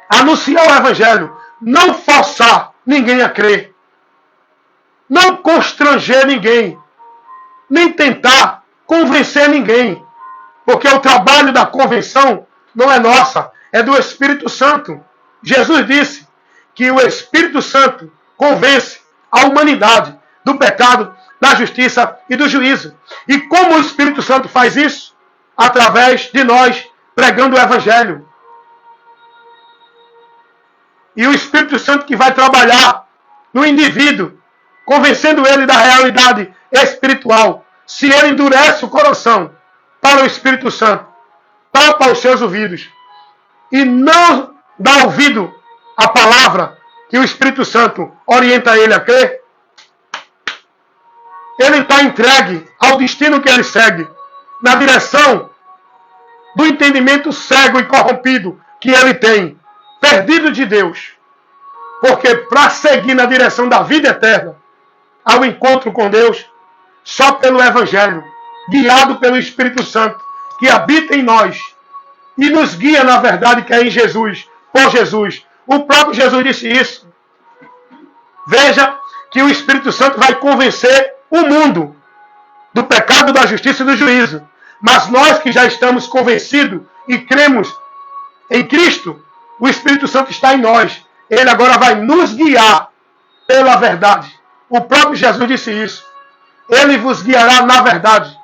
Anunciar o Evangelho, não forçar ninguém a crer, não constranger ninguém, nem tentar convencer ninguém, porque o trabalho da convenção não é nossa, é do Espírito Santo. Jesus disse que o Espírito Santo convence a humanidade do pecado, da justiça e do juízo. E como o Espírito Santo faz isso? Através de nós pregando o Evangelho. E o Espírito Santo que vai trabalhar no indivíduo, convencendo ele da realidade espiritual. Se ele endurece o coração para o Espírito Santo, tapa os seus ouvidos e não dá ouvido à palavra que o Espírito Santo orienta ele a crer, ele está entregue ao destino que ele segue, na direção do entendimento cego e corrompido que ele tem, perdido de Deus. Porque para seguir na direção da vida eterna, ao encontro com Deus, só pelo Evangelho, guiado pelo Espírito Santo, que habita em nós e nos guia na verdade que é em Jesus, por Jesus. O próprio Jesus disse isso. Veja que o Espírito Santo vai convencer o mundo do pecado, da justiça e do juízo. Mas nós que já estamos convencidos e cremos em Cristo, o Espírito Santo está em nós. Ele agora vai nos guiar pela verdade. O próprio Jesus disse isso. Ele vos guiará na verdade,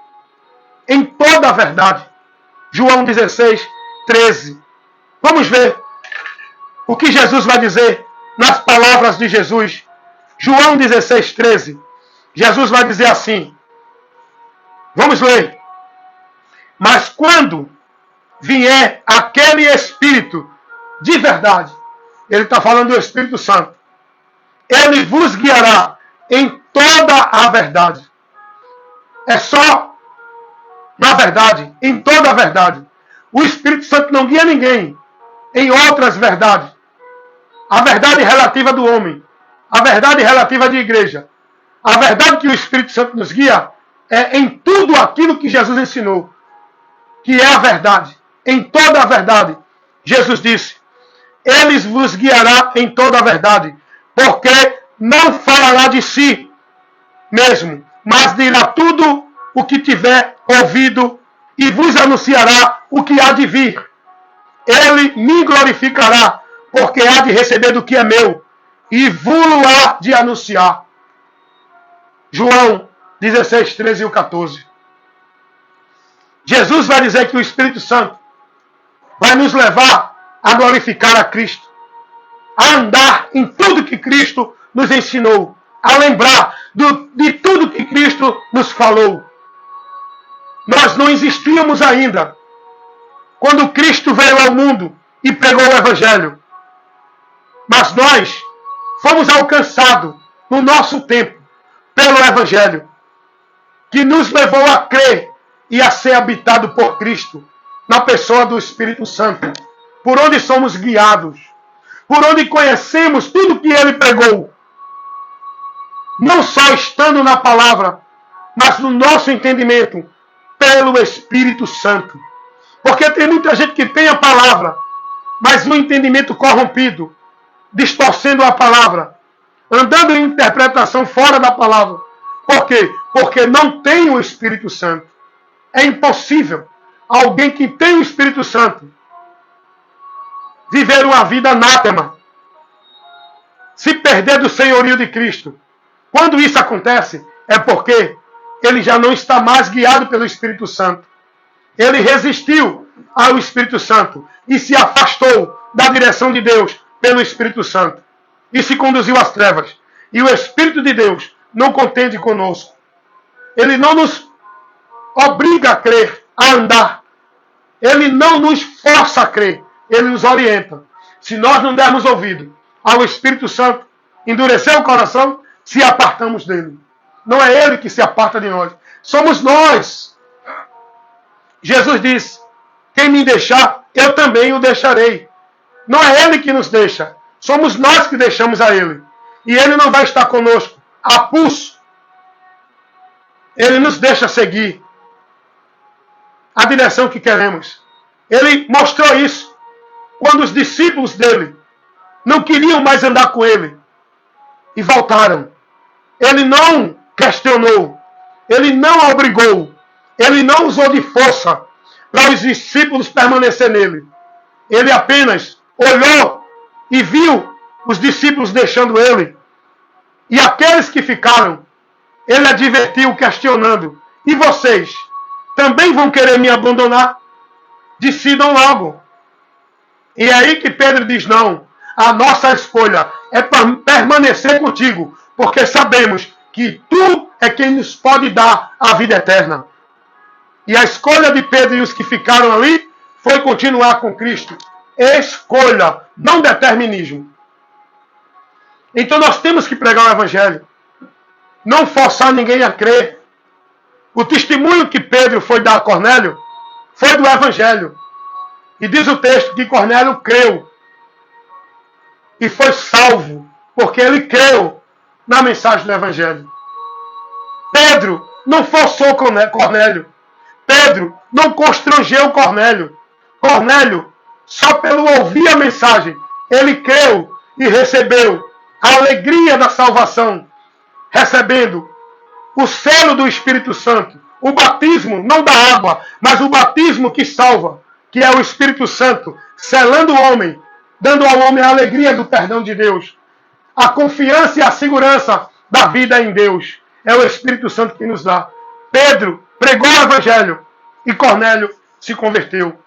em toda a verdade. João 16, 13. Vamos ver o que Jesus vai dizer nas palavras de Jesus. João 16, 13. Jesus vai dizer assim. Vamos ler. Mas quando vier aquele Espírito de verdade, ele está falando do Espírito Santo, ele vos guiará em toda a verdade. É só na verdade, em toda a verdade. O Espírito Santo não guia ninguém em outras verdades. A verdade relativa do homem, a verdade relativa de igreja. A verdade que o Espírito Santo nos guia é em tudo aquilo que Jesus ensinou, que é a verdade, em toda a verdade. Jesus disse, ele vos guiará em toda a verdade, porque não falará de si mesmo, mas dirá tudo o que tiver ouvido e vos anunciará o que há de vir. Ele me glorificará, porque há de receber do que é meu, e vos há de anunciar. João 16, 13 e 14. Jesus vai dizer que o Espírito Santo vai nos levar a glorificar a Cristo, a andar em tudo que Cristo nos ensinou, a lembrar de tudo que Cristo nos falou. Nós não existíamos ainda quando Cristo veio ao mundo e pregou o Evangelho. Mas nós fomos alcançados no nosso tempo pelo Evangelho, que nos levou a crer e a ser habitado por Cristo na pessoa do Espírito Santo, por onde somos guiados, por onde conhecemos tudo que ele pregou. Não só estando na palavra, mas no nosso entendimento, pelo Espírito Santo. Porque tem muita gente que tem a palavra, mas no entendimento corrompido, distorcendo a palavra, andando em interpretação fora da palavra. Por quê? Porque não tem o Espírito Santo. É impossível alguém que tem o Espírito Santo viver uma vida anátema, se perder do senhorio de Cristo. Quando isso acontece, é porque ele já não está mais guiado pelo Espírito Santo. Ele resistiu ao Espírito Santo e se afastou da direção de Deus pelo Espírito Santo e se conduziu às trevas. E o Espírito de Deus não contende conosco. Ele não nos obriga a crer, a andar. Ele não nos força a crer. Ele nos orienta. Se nós não dermos ouvido ao Espírito Santo, endurecer o coração, se apartamos dele. Não é ele que se aparta de nós. Somos nós. Jesus disse, quem me deixar, eu também o deixarei. Não é ele que nos deixa. Somos nós que deixamos a ele. E ele não vai estar conosco a pulso. Ele nos deixa seguir a direção que queremos. Ele mostrou isso quando os discípulos dele não queriam mais andar com ele e voltaram. Ele não questionou, ele não obrigou, ele não usou de força para os discípulos permanecer nele. Ele apenas olhou e viu os discípulos deixando ele. E aqueles que ficaram, ele advertiu questionando, e vocês também vão querer me abandonar? Decidam logo. E é aí que Pedro diz, não, a nossa escolha é permanecer contigo, porque sabemos que tu é quem nos pode dar a vida eterna. E a escolha de Pedro e os que ficaram ali foi continuar com Cristo. Escolha, não determinismo. Então nós temos que pregar o Evangelho. Não forçar ninguém a crer. O testemunho que Pedro foi dar a Cornélio foi do Evangelho. E diz o texto que Cornélio creu. E foi salvo, porque ele creu na mensagem do Evangelho. Pedro não forçou Cornélio. Pedro não constrangeu Cornélio. Cornélio, só pelo ouvir a mensagem, ele creu e recebeu a alegria da salvação, recebendo o selo do Espírito Santo, o batismo, não da água, mas o batismo que salva, que é o Espírito Santo, selando o homem, dando ao homem a alegria do perdão de Deus, a confiança e a segurança da vida em Deus. É o Espírito Santo que nos dá. Pedro pregou o Evangelho e Cornélio se converteu.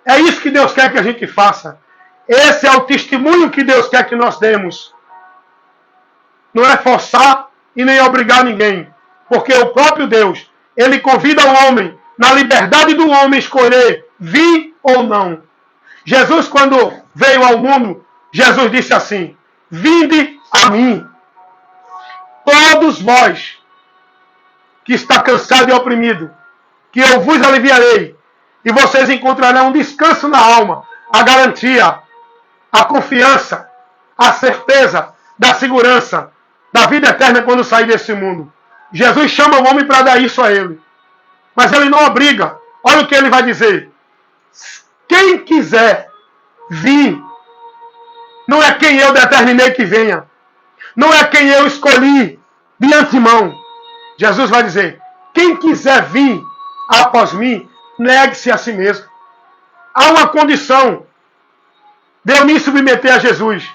É isso que Deus quer que a gente faça. Esse é o testemunho que Deus quer que nós demos. Não é forçar e nem obrigar ninguém. Porque o próprio Deus, ele convida o homem, na liberdade do homem, escolher vir ou não. Jesus, quando veio ao mundo, Jesus disse assim, vinde a mim, todos vós, que está cansado e oprimido, que eu vos aliviarei, e vocês encontrarão um descanso na alma, a garantia, a confiança, a certeza da segurança, da vida eterna quando sair desse mundo. Jesus chama o homem para dar isso a ele. Mas ele não obriga. Olha o que ele vai dizer. Quem quiser vir, não é quem eu determinei que venha. Não é quem eu escolhi de antemão. Jesus vai dizer, quem quiser vir após mim, negue-se a si mesmo. Há uma condição de eu me submeter a Jesus.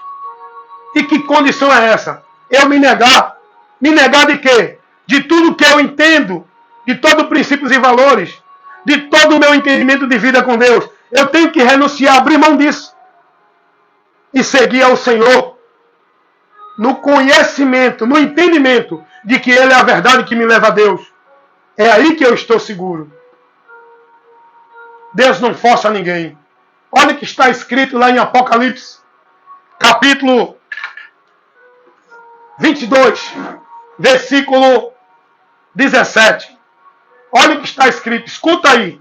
E que condição é essa? Eu me negar. Me negar de quê? De tudo que eu entendo, de todos os princípios e valores, de todo o meu entendimento de vida com Deus. Eu tenho que renunciar, abrir mão disso. E seguir ao Senhor no conhecimento, no entendimento de que Ele é a verdade que me leva a Deus. É aí que eu estou seguro. Deus não força ninguém. Olha o que está escrito lá em Apocalipse, capítulo 22, versículo 17. Olha o que está escrito, escuta aí.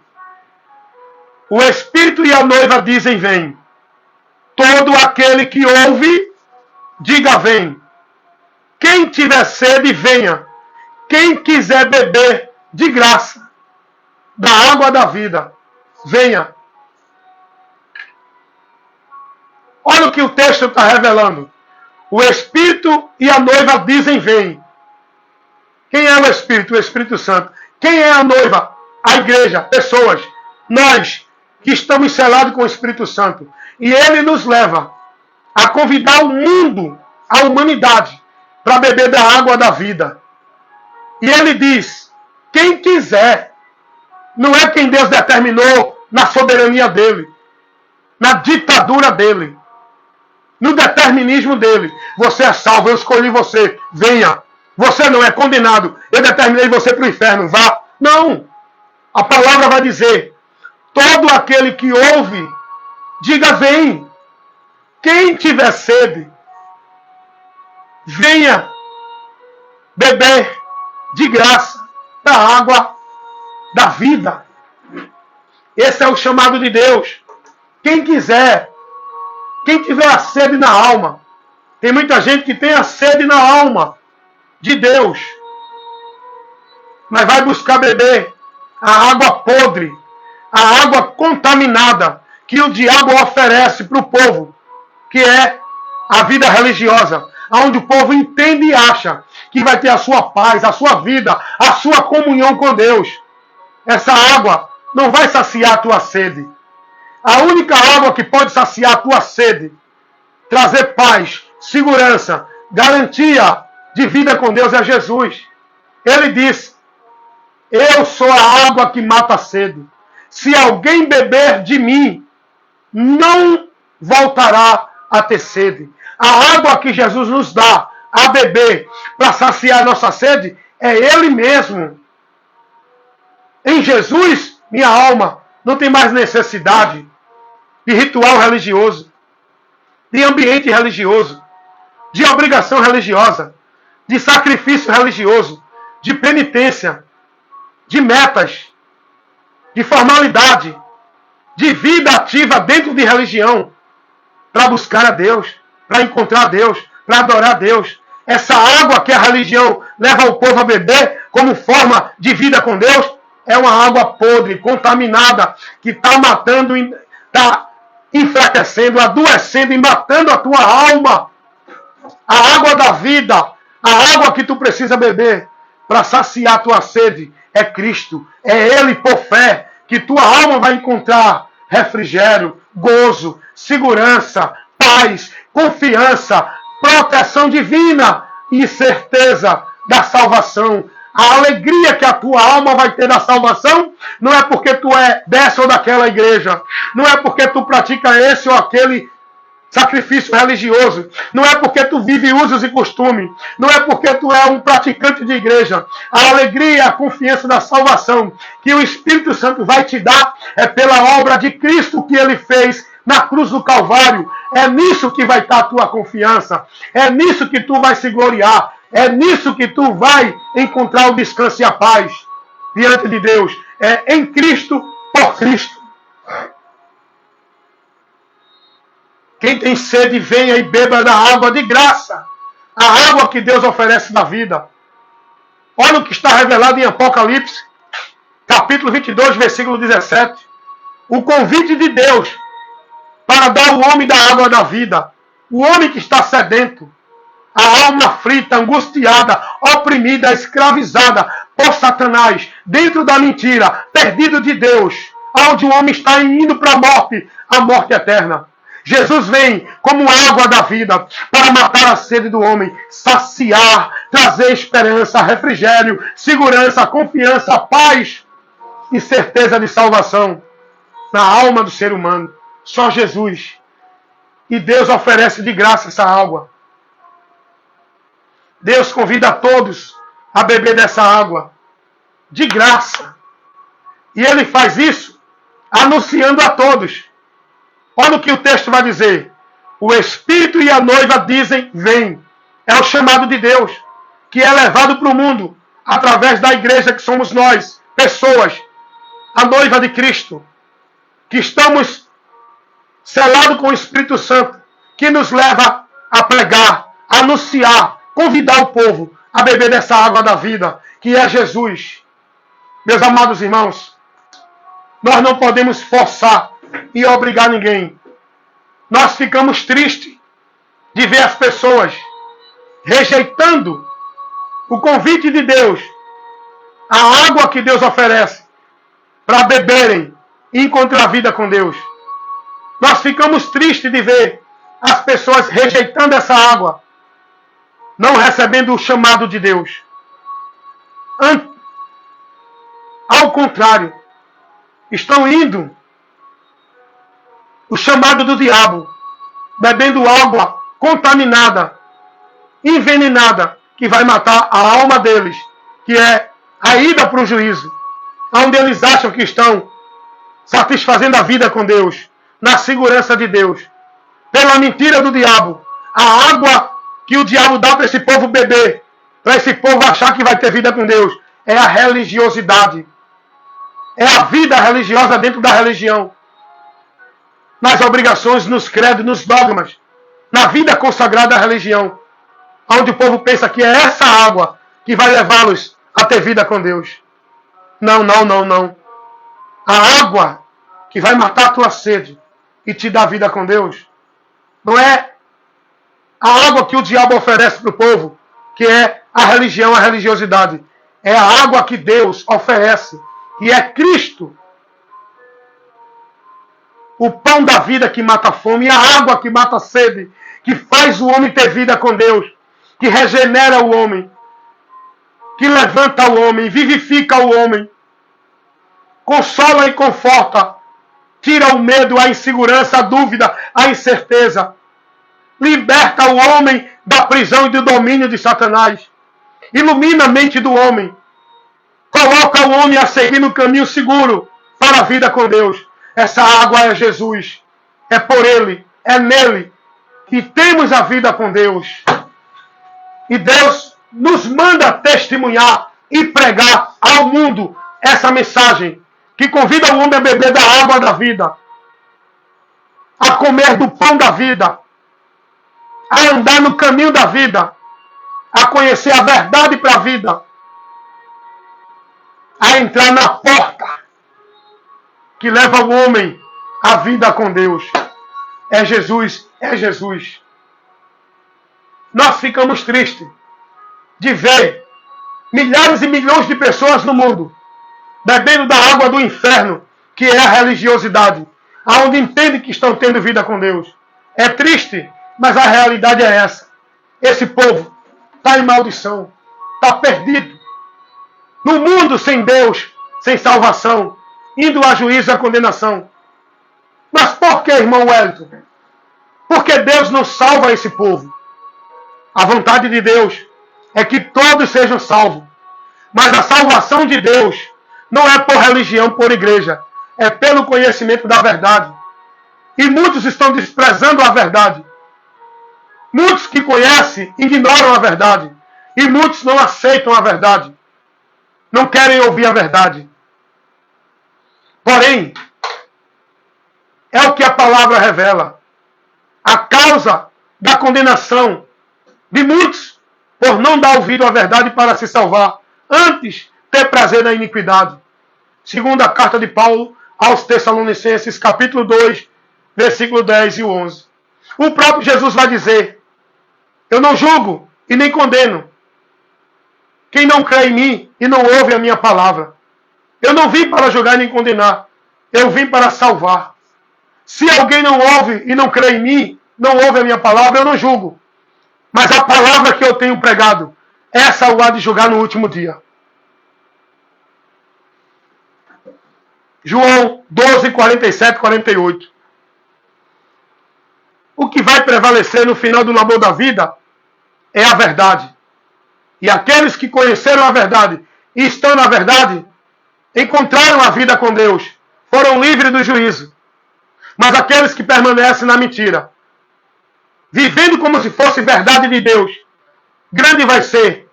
O Espírito e a noiva dizem: vem. Todo aquele que ouve, diga: vem. Quem tiver sede, venha. Quem quiser beber, de graça, da água da vida, venha. Olha o que o texto está revelando. O Espírito e a noiva dizem: vem. Quem é o Espírito? O Espírito Santo. Quem é a noiva? A igreja, pessoas. Nós que estamos selados com o Espírito Santo. E ele nos leva a convidar o mundo, a humanidade, para beber da água da vida. E ele diz: quem quiser. Não é quem Deus determinou na soberania dele, na ditadura dele, no determinismo dele. Você é salvo, eu escolhi você, venha. Você não é condenado, eu determinei você para o inferno, vá. Não. A palavra vai dizer: todo aquele que ouve, diga: vem. Quem tiver sede, venha beber de graça da água da vida. Esse é o chamado de Deus. Quem quiser, quem tiver a sede na alma. Tem muita gente que tem a sede na alma de Deus, mas vai buscar beber a água podre, a água contaminada que o diabo oferece para o povo, que é a vida religiosa, onde o povo entende e acha que vai ter a sua paz, a sua vida, a sua comunhão com Deus. Essa água não vai saciar a tua sede. A única água que pode saciar a tua sede, trazer paz, segurança, garantia de vida com Deus é Jesus. Ele disse: eu sou a água que mata a sede. Se alguém beber de mim, não voltará a ter sede. A água que Jesus nos dá a beber para saciar a nossa sede é Ele mesmo. Em Jesus, minha alma não tem mais necessidade de ritual religioso, de ambiente religioso, de obrigação religiosa, de sacrifício religioso, de penitência, de metas, de formalidade, de vida ativa dentro de religião, para buscar a Deus, para encontrar a Deus, para adorar a Deus. Essa água que a religião leva o povo a beber como forma de vida com Deus, é uma água podre, contaminada, que está matando, está enfraquecendo, adoecendo e matando a tua alma. A água da vida, a água que tu precisa beber para saciar a tua sede é Cristo. É Ele, por fé, que tua alma vai encontrar refrigério, gozo, segurança, paz, confiança, proteção divina e certeza da salvação. A alegria que a tua alma vai ter da salvação não é porque tu é dessa ou daquela igreja, não é porque tu pratica esse ou aquele sacrifício religioso, não é porque tu vive usos e costumes, não é porque tu é um praticante de igreja. A alegria, a confiança da salvação que o Espírito Santo vai te dar é pela obra de Cristo que Ele fez na cruz do Calvário. É nisso que vai estar a tua confiança, é nisso que tu vai se gloriar, é nisso que tu vai encontrar o descanso e a paz diante de Deus. É em Cristo, por Cristo. Quem tem sede, venha e beba da água de graça. A água que Deus oferece na vida. Olha o que está revelado em Apocalipse, capítulo 22, versículo 17. O convite de Deus para dar ao homem da água da vida. O homem que está sedento, a alma aflita, angustiada, oprimida, escravizada por Satanás, dentro da mentira, perdido de Deus, onde o homem está indo para a morte eterna. Jesus vem como água da vida para matar a sede do homem, saciar, trazer esperança, refrigério, segurança, confiança, paz e certeza de salvação na alma do ser humano. Só Jesus. E Deus oferece de graça essa água. Deus convida a todos a beber dessa água de graça. E Ele faz isso anunciando a todos. Olha o que o texto vai dizer. O Espírito e a noiva dizem: vem. É o chamado de Deus, que é levado para o mundo através da igreja que somos nós, pessoas, a noiva de Cristo. que estamos selados com o Espírito Santo, que nos leva a pregar, a anunciar, convidar o povo a beber dessa água da vida, que é Jesus. Meus amados irmãos, nós não podemos forçar e obrigar ninguém. Nós ficamos tristes de ver as pessoas rejeitando o convite de Deus, a água que Deus oferece para beberem e encontrar a vida com Deus. Nós ficamos tristes de ver as pessoas rejeitando essa água, não recebendo o chamado de Deus. Ao contrário, estão indo o chamado do diabo, bebendo água contaminada, envenenada, que vai matar a alma deles, que é a ida para o juízo, onde eles acham que estão satisfazendo a vida com Deus, na segurança de Deus. Pela mentira do diabo, a água que o diabo dá para esse povo beber, para esse povo achar que vai ter vida com Deus, é a religiosidade. É a vida religiosa dentro da religião. Nas obrigações, nos credos, nos dogmas, na vida consagrada à religião, onde o povo pensa que é essa água que vai levá-los a ter vida com Deus. Não, não, não, não. A água que vai matar a tua sede e te dar vida com Deus não é a água que o diabo oferece para o povo, que é a religião, a religiosidade. É a água que Deus oferece, que é Cristo. O pão da vida que mata a fome, e a água que mata a sede, que faz o homem ter vida com Deus, que regenera o homem, que levanta o homem, vivifica o homem, consola e conforta, tira o medo, a insegurança, a dúvida, a incerteza, liberta o homem da prisão e do domínio de Satanás, ilumina a mente do homem, coloca o homem a seguir no caminho seguro para a vida com Deus. Essa água é Jesus, é por Ele, é nele que temos a vida com Deus. E Deus nos manda testemunhar e pregar ao mundo essa mensagem, que convida o homem a beber da água da vida, a comer do pão da vida, a andar no caminho da vida, a conhecer a verdade para a vida, a entrar na porta que leva o homem à vida com Deus. É Jesus, é Jesus. Nós ficamos tristes de ver milhares e milhões de pessoas no mundo bebendo da água do inferno, que é a religiosidade, aonde entendem que estão tendo vida com Deus. É triste, mas a realidade é essa. Esse povo está em maldição, está perdido. No mundo sem Deus, sem salvação, indo a juízo e a condenação. Mas por que, irmão Wellington? Porque Deus não salva esse povo. A vontade de Deus é que todos sejam salvos. Mas a salvação de Deus não é por religião, por igreja. É pelo conhecimento da verdade. E muitos estão desprezando a verdade. Muitos que conhecem ignoram a verdade. E muitos não aceitam a verdade. Não querem ouvir a verdade. Porém, é o que a palavra revela. A causa da condenação de muitos por não dar ouvido à verdade para se salvar, antes ter prazer na iniquidade. Segundo a carta de Paulo aos Tessalonicenses, capítulo 2, versículo 10 e 11. O próprio Jesus vai dizer: eu não julgo e nem condeno quem não crê em mim e não ouve a minha palavra. Eu não vim para julgar nem condenar, eu vim para salvar. Se alguém não ouve e não crê em mim, não ouve a minha palavra, eu não julgo. Mas a palavra que eu tenho pregado, essa o há de julgar no último dia. João 12, 47, 48. O que vai prevalecer no final do labor da vida é a verdade. E aqueles que conheceram a verdade e estão na verdade, encontraram a vida com Deus, foram livres do juízo. Mas aqueles que permanecem na mentira, vivendo como se fosse verdade de Deus, grande vai ser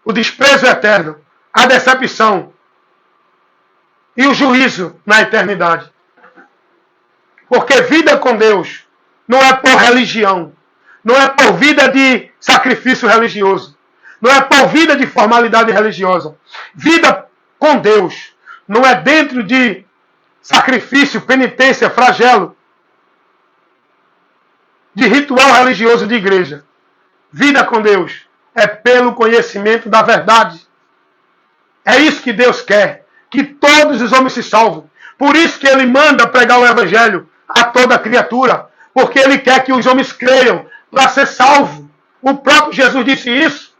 o desprezo eterno, a decepção e o juízo na eternidade. Porque vida com Deus não é por religião, não é por vida de sacrifício religioso, não é por vida de formalidade religiosa. Vida com Deus não é dentro de sacrifício, penitência, flagelo, de ritual religioso de igreja. Vida com Deus é pelo conhecimento da verdade. É isso que Deus quer, que todos os homens se salvem. Por isso que Ele manda pregar o Evangelho a toda criatura, porque Ele quer que os homens creiam para ser salvo. O próprio Jesus disse isso.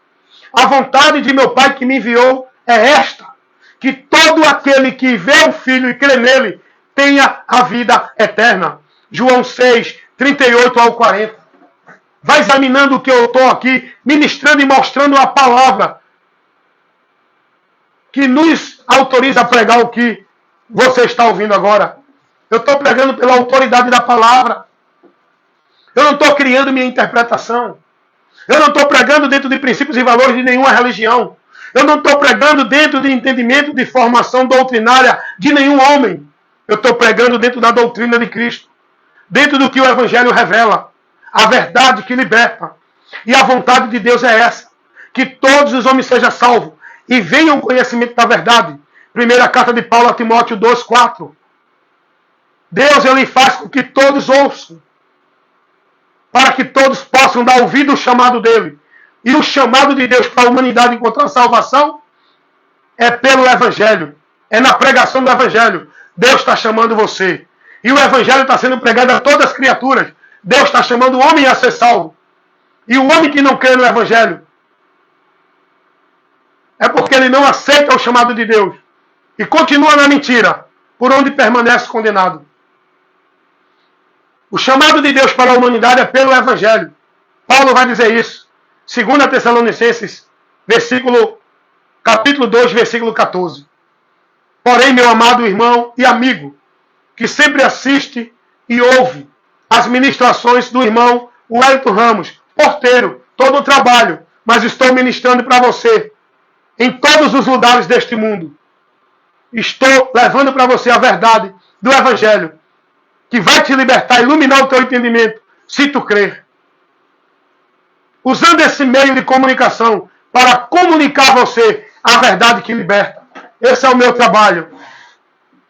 A vontade de meu Pai que me enviou é esta, que todo aquele que vê o Filho e crê nele tenha a vida eterna. João 6, 38 ao 40. Vai examinando o que eu estou aqui, ministrando e mostrando a palavra que nos autoriza a pregar o que você está ouvindo agora. Eu estou pregando pela autoridade da palavra. Eu não estou criando minha interpretação. Eu não estou pregando dentro de princípios e valores de nenhuma religião. Eu não estou pregando dentro de entendimento de formação doutrinária de nenhum homem. Eu estou pregando dentro da doutrina de Cristo. Dentro do que o Evangelho revela. A verdade que liberta. E a vontade de Deus é essa. Que todos os homens sejam salvos. E venham ao conhecimento da verdade. Primeira carta de Paulo a Timóteo 2,4. Deus, Ele faz com que todos ouçam. Para que todos possam dar ouvido ao chamado dEle. E o chamado de Deus para a humanidade encontrar salvação é pelo Evangelho. É na pregação do Evangelho. Deus está chamando você. E o Evangelho está sendo pregado a todas as criaturas. Deus está chamando o homem a ser salvo. E o homem que não crê no Evangelho é porque ele não aceita o chamado de Deus. E continua na mentira, por onde permanece condenado. O chamado de Deus para a humanidade é pelo Evangelho. Paulo vai dizer isso. 2 Tessalonicenses, capítulo 2, versículo 14. Porém, meu amado irmão e amigo, que sempre assiste e ouve as ministrações do irmão Wellington Ramos, porteiro, todo o trabalho, mas estou ministrando para você em todos os lugares deste mundo. Estou levando para você a verdade do Evangelho, que vai te libertar, iluminar o teu entendimento, se tu crer. Usando esse meio de comunicação para comunicar a você a verdade que liberta. Esse é o meu trabalho.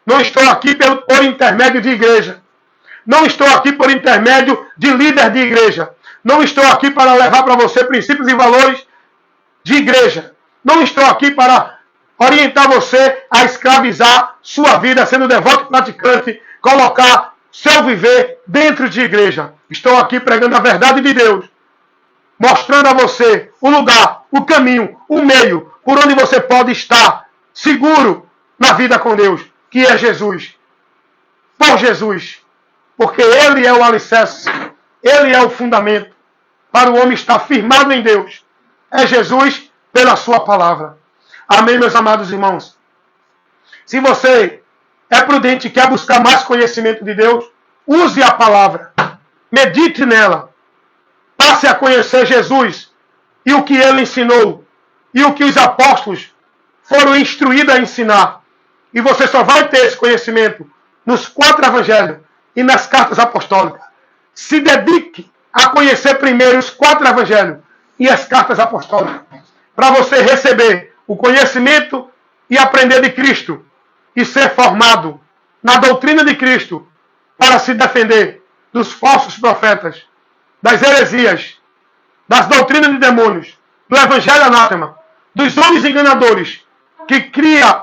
Não estou aqui por intermédio de igreja. Não estou aqui por intermédio de líder de igreja. Não estou aqui para levar para você princípios e valores de igreja. Não estou aqui para orientar você a escravizar sua vida sendo devoto e praticante, colocar seu viver dentro de igreja. Estou aqui pregando a verdade de Deus, mostrando a você o lugar, o caminho, o meio por onde você pode estar seguro na vida com Deus, que é Jesus. Por Jesus. Porque Ele é o alicerce, Ele é o fundamento para o homem estar firmado em Deus. É Jesus pela sua palavra. Amém, meus amados irmãos? Se você é prudente e quer buscar mais conhecimento de Deus, use a palavra, medite nela, passe a conhecer Jesus e o que Ele ensinou e o que os apóstolos foram instruídos a ensinar. E você só vai ter esse conhecimento nos 4 evangelhos e nas cartas apostólicas. Se dedique a conhecer primeiro os 4 evangelhos e as cartas apostólicas, para você receber o conhecimento e aprender de Cristo e ser formado na doutrina de Cristo para se defender dos falsos profetas, das heresias, das doutrinas de demônios, do evangelho anátema, dos homens enganadores que cria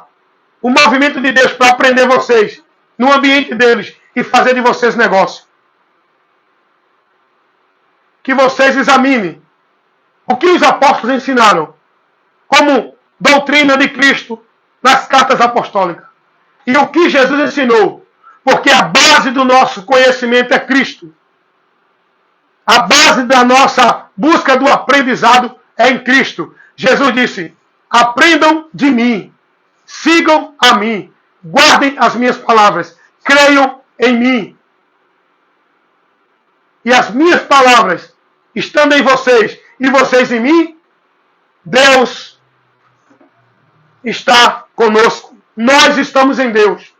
o movimento de Deus para prender vocês no ambiente deles e fazer de vocês negócio. Que vocês examinem o que os apóstolos ensinaram como doutrina de Cristo nas cartas apostólicas. E o que Jesus ensinou. Porque a base do nosso conhecimento é Cristo. A base da nossa busca do aprendizado é em Cristo. Jesus disse, aprendam de mim, sigam a mim, guardem as minhas palavras, creiam em mim. E as minhas palavras, estando em vocês e vocês em mim, Deus está conosco. Nós estamos em Deus.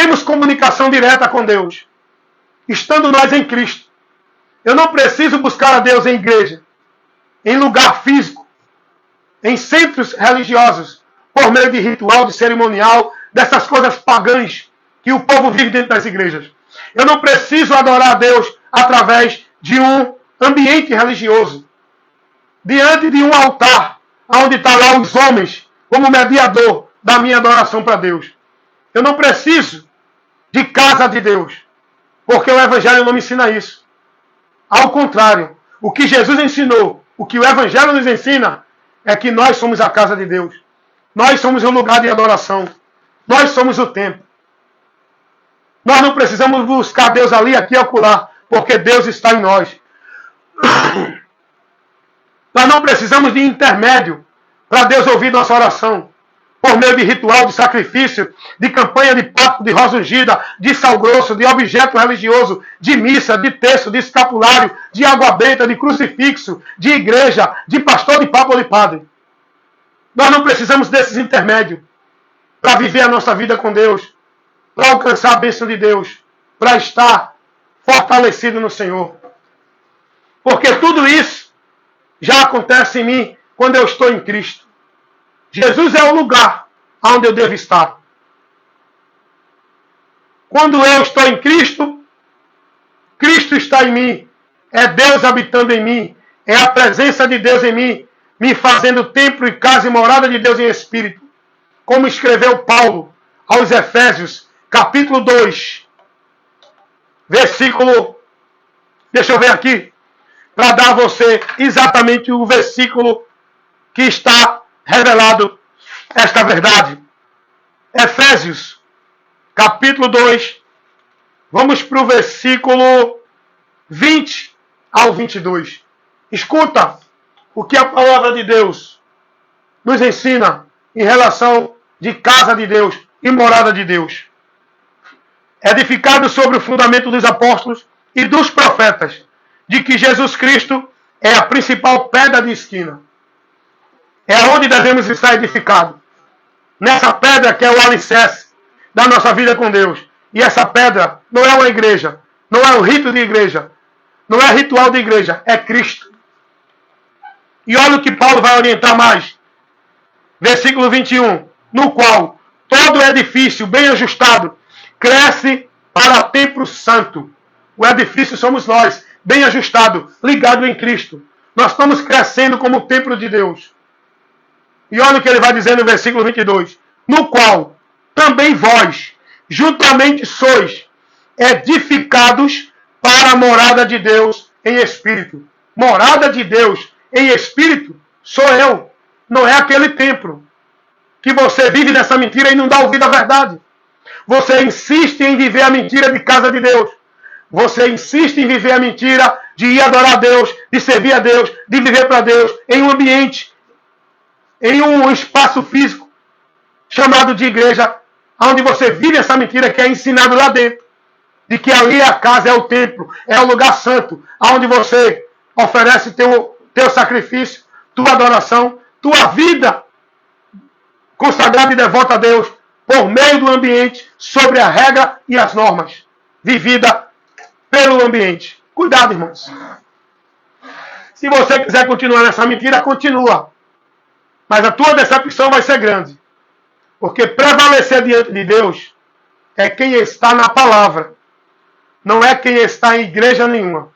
temos comunicação direta com Deus, estando nós em Cristo. Eu não preciso buscar a Deus em igreja, em lugar físico, em centros religiosos, por meio de ritual, de cerimonial, dessas coisas pagãs que o povo vive dentro das igrejas. Eu não preciso adorar a Deus através de um ambiente religioso, diante de um altar, onde estão lá os homens, como mediador da minha adoração para Deus. Eu não preciso de casa de Deus, porque o Evangelho não me ensina isso. Ao contrário, o que Jesus ensinou, o que o Evangelho nos ensina, é que nós somos a casa de Deus. Nós somos o lugar de adoração. Nós somos o templo. Nós não precisamos buscar Deus ali, aqui e acolá, porque Deus está em nós. Nós não precisamos de intermédio para Deus ouvir nossa oração. Por meio de ritual, de sacrifício, de campanha de papo, de rosa ungida, de sal grosso, de objeto religioso, de missa, de terço, de escapulário, de água benta, de crucifixo, de igreja, de pastor, de papo ou de padre. Nós não precisamos desses intermédios para viver a nossa vida com Deus, para alcançar a bênção de Deus, para estar fortalecido no Senhor. Porque tudo isso já acontece em mim quando eu estou em Cristo. Jesus é o lugar onde eu devo estar. Quando eu estou em Cristo, Cristo está em mim. É Deus habitando em mim. É a presença de Deus em mim, me fazendo templo e casa e morada de Deus em espírito. Como escreveu Paulo aos Efésios, capítulo 2, versículo... Deixa eu ver aqui, para dar a você exatamente o versículo que está revelado esta verdade. Efésios, capítulo 2, vamos para o versículo 20 ao 22. Escuta o que a palavra de Deus nos ensina em relação de casa de Deus e morada de Deus. Edificado sobre o fundamento dos apóstolos e dos profetas, de que Jesus Cristo é a principal pedra de esquina. É onde devemos estar edificados. Nessa pedra que é o alicerce da nossa vida com Deus. E essa pedra não é uma igreja, não é um rito de igreja, não é ritual de igreja, é Cristo. E olha o que Paulo vai orientar mais. Versículo 21. No qual todo edifício bem ajustado cresce para templo santo. O edifício somos nós, bem ajustado, ligado em Cristo. Nós estamos crescendo como templo de Deus. E olha o que ele vai dizer no versículo 22. No qual também vós, juntamente sois edificados para a morada de Deus em espírito. Morada de Deus em espírito sou eu. Não é aquele templo que você vive nessa mentira e não dá ouvido à verdade. Você insiste em viver a mentira de casa de Deus. Você insiste em viver a mentira de ir adorar a Deus, de servir a Deus, de viver para Deus em um ambiente, em um espaço físico chamado de igreja, onde você vive essa mentira que é ensinado lá dentro, de que ali é a casa, é o templo, é o lugar santo, onde você oferece teu sacrifício, tua adoração, tua vida consagrada e devota a Deus, por meio do ambiente, sobre a regra e as normas, vivida pelo ambiente. Cuidado, irmãos. Se você quiser continuar nessa mentira, continua. Mas a tua decepção vai ser grande. Porque prevalecer diante de Deus é quem está na palavra. Não é quem está em igreja nenhuma.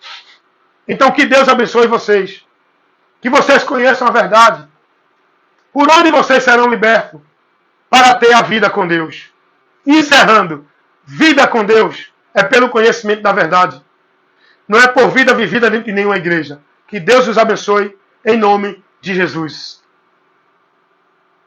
Então que Deus abençoe vocês. Que vocês conheçam a verdade. Por onde vocês serão libertos para ter a vida com Deus. Encerrando, vida com Deus é pelo conhecimento da verdade. Não é por vida vivida dentro de nenhuma igreja. Que Deus os abençoe em nome de Jesus.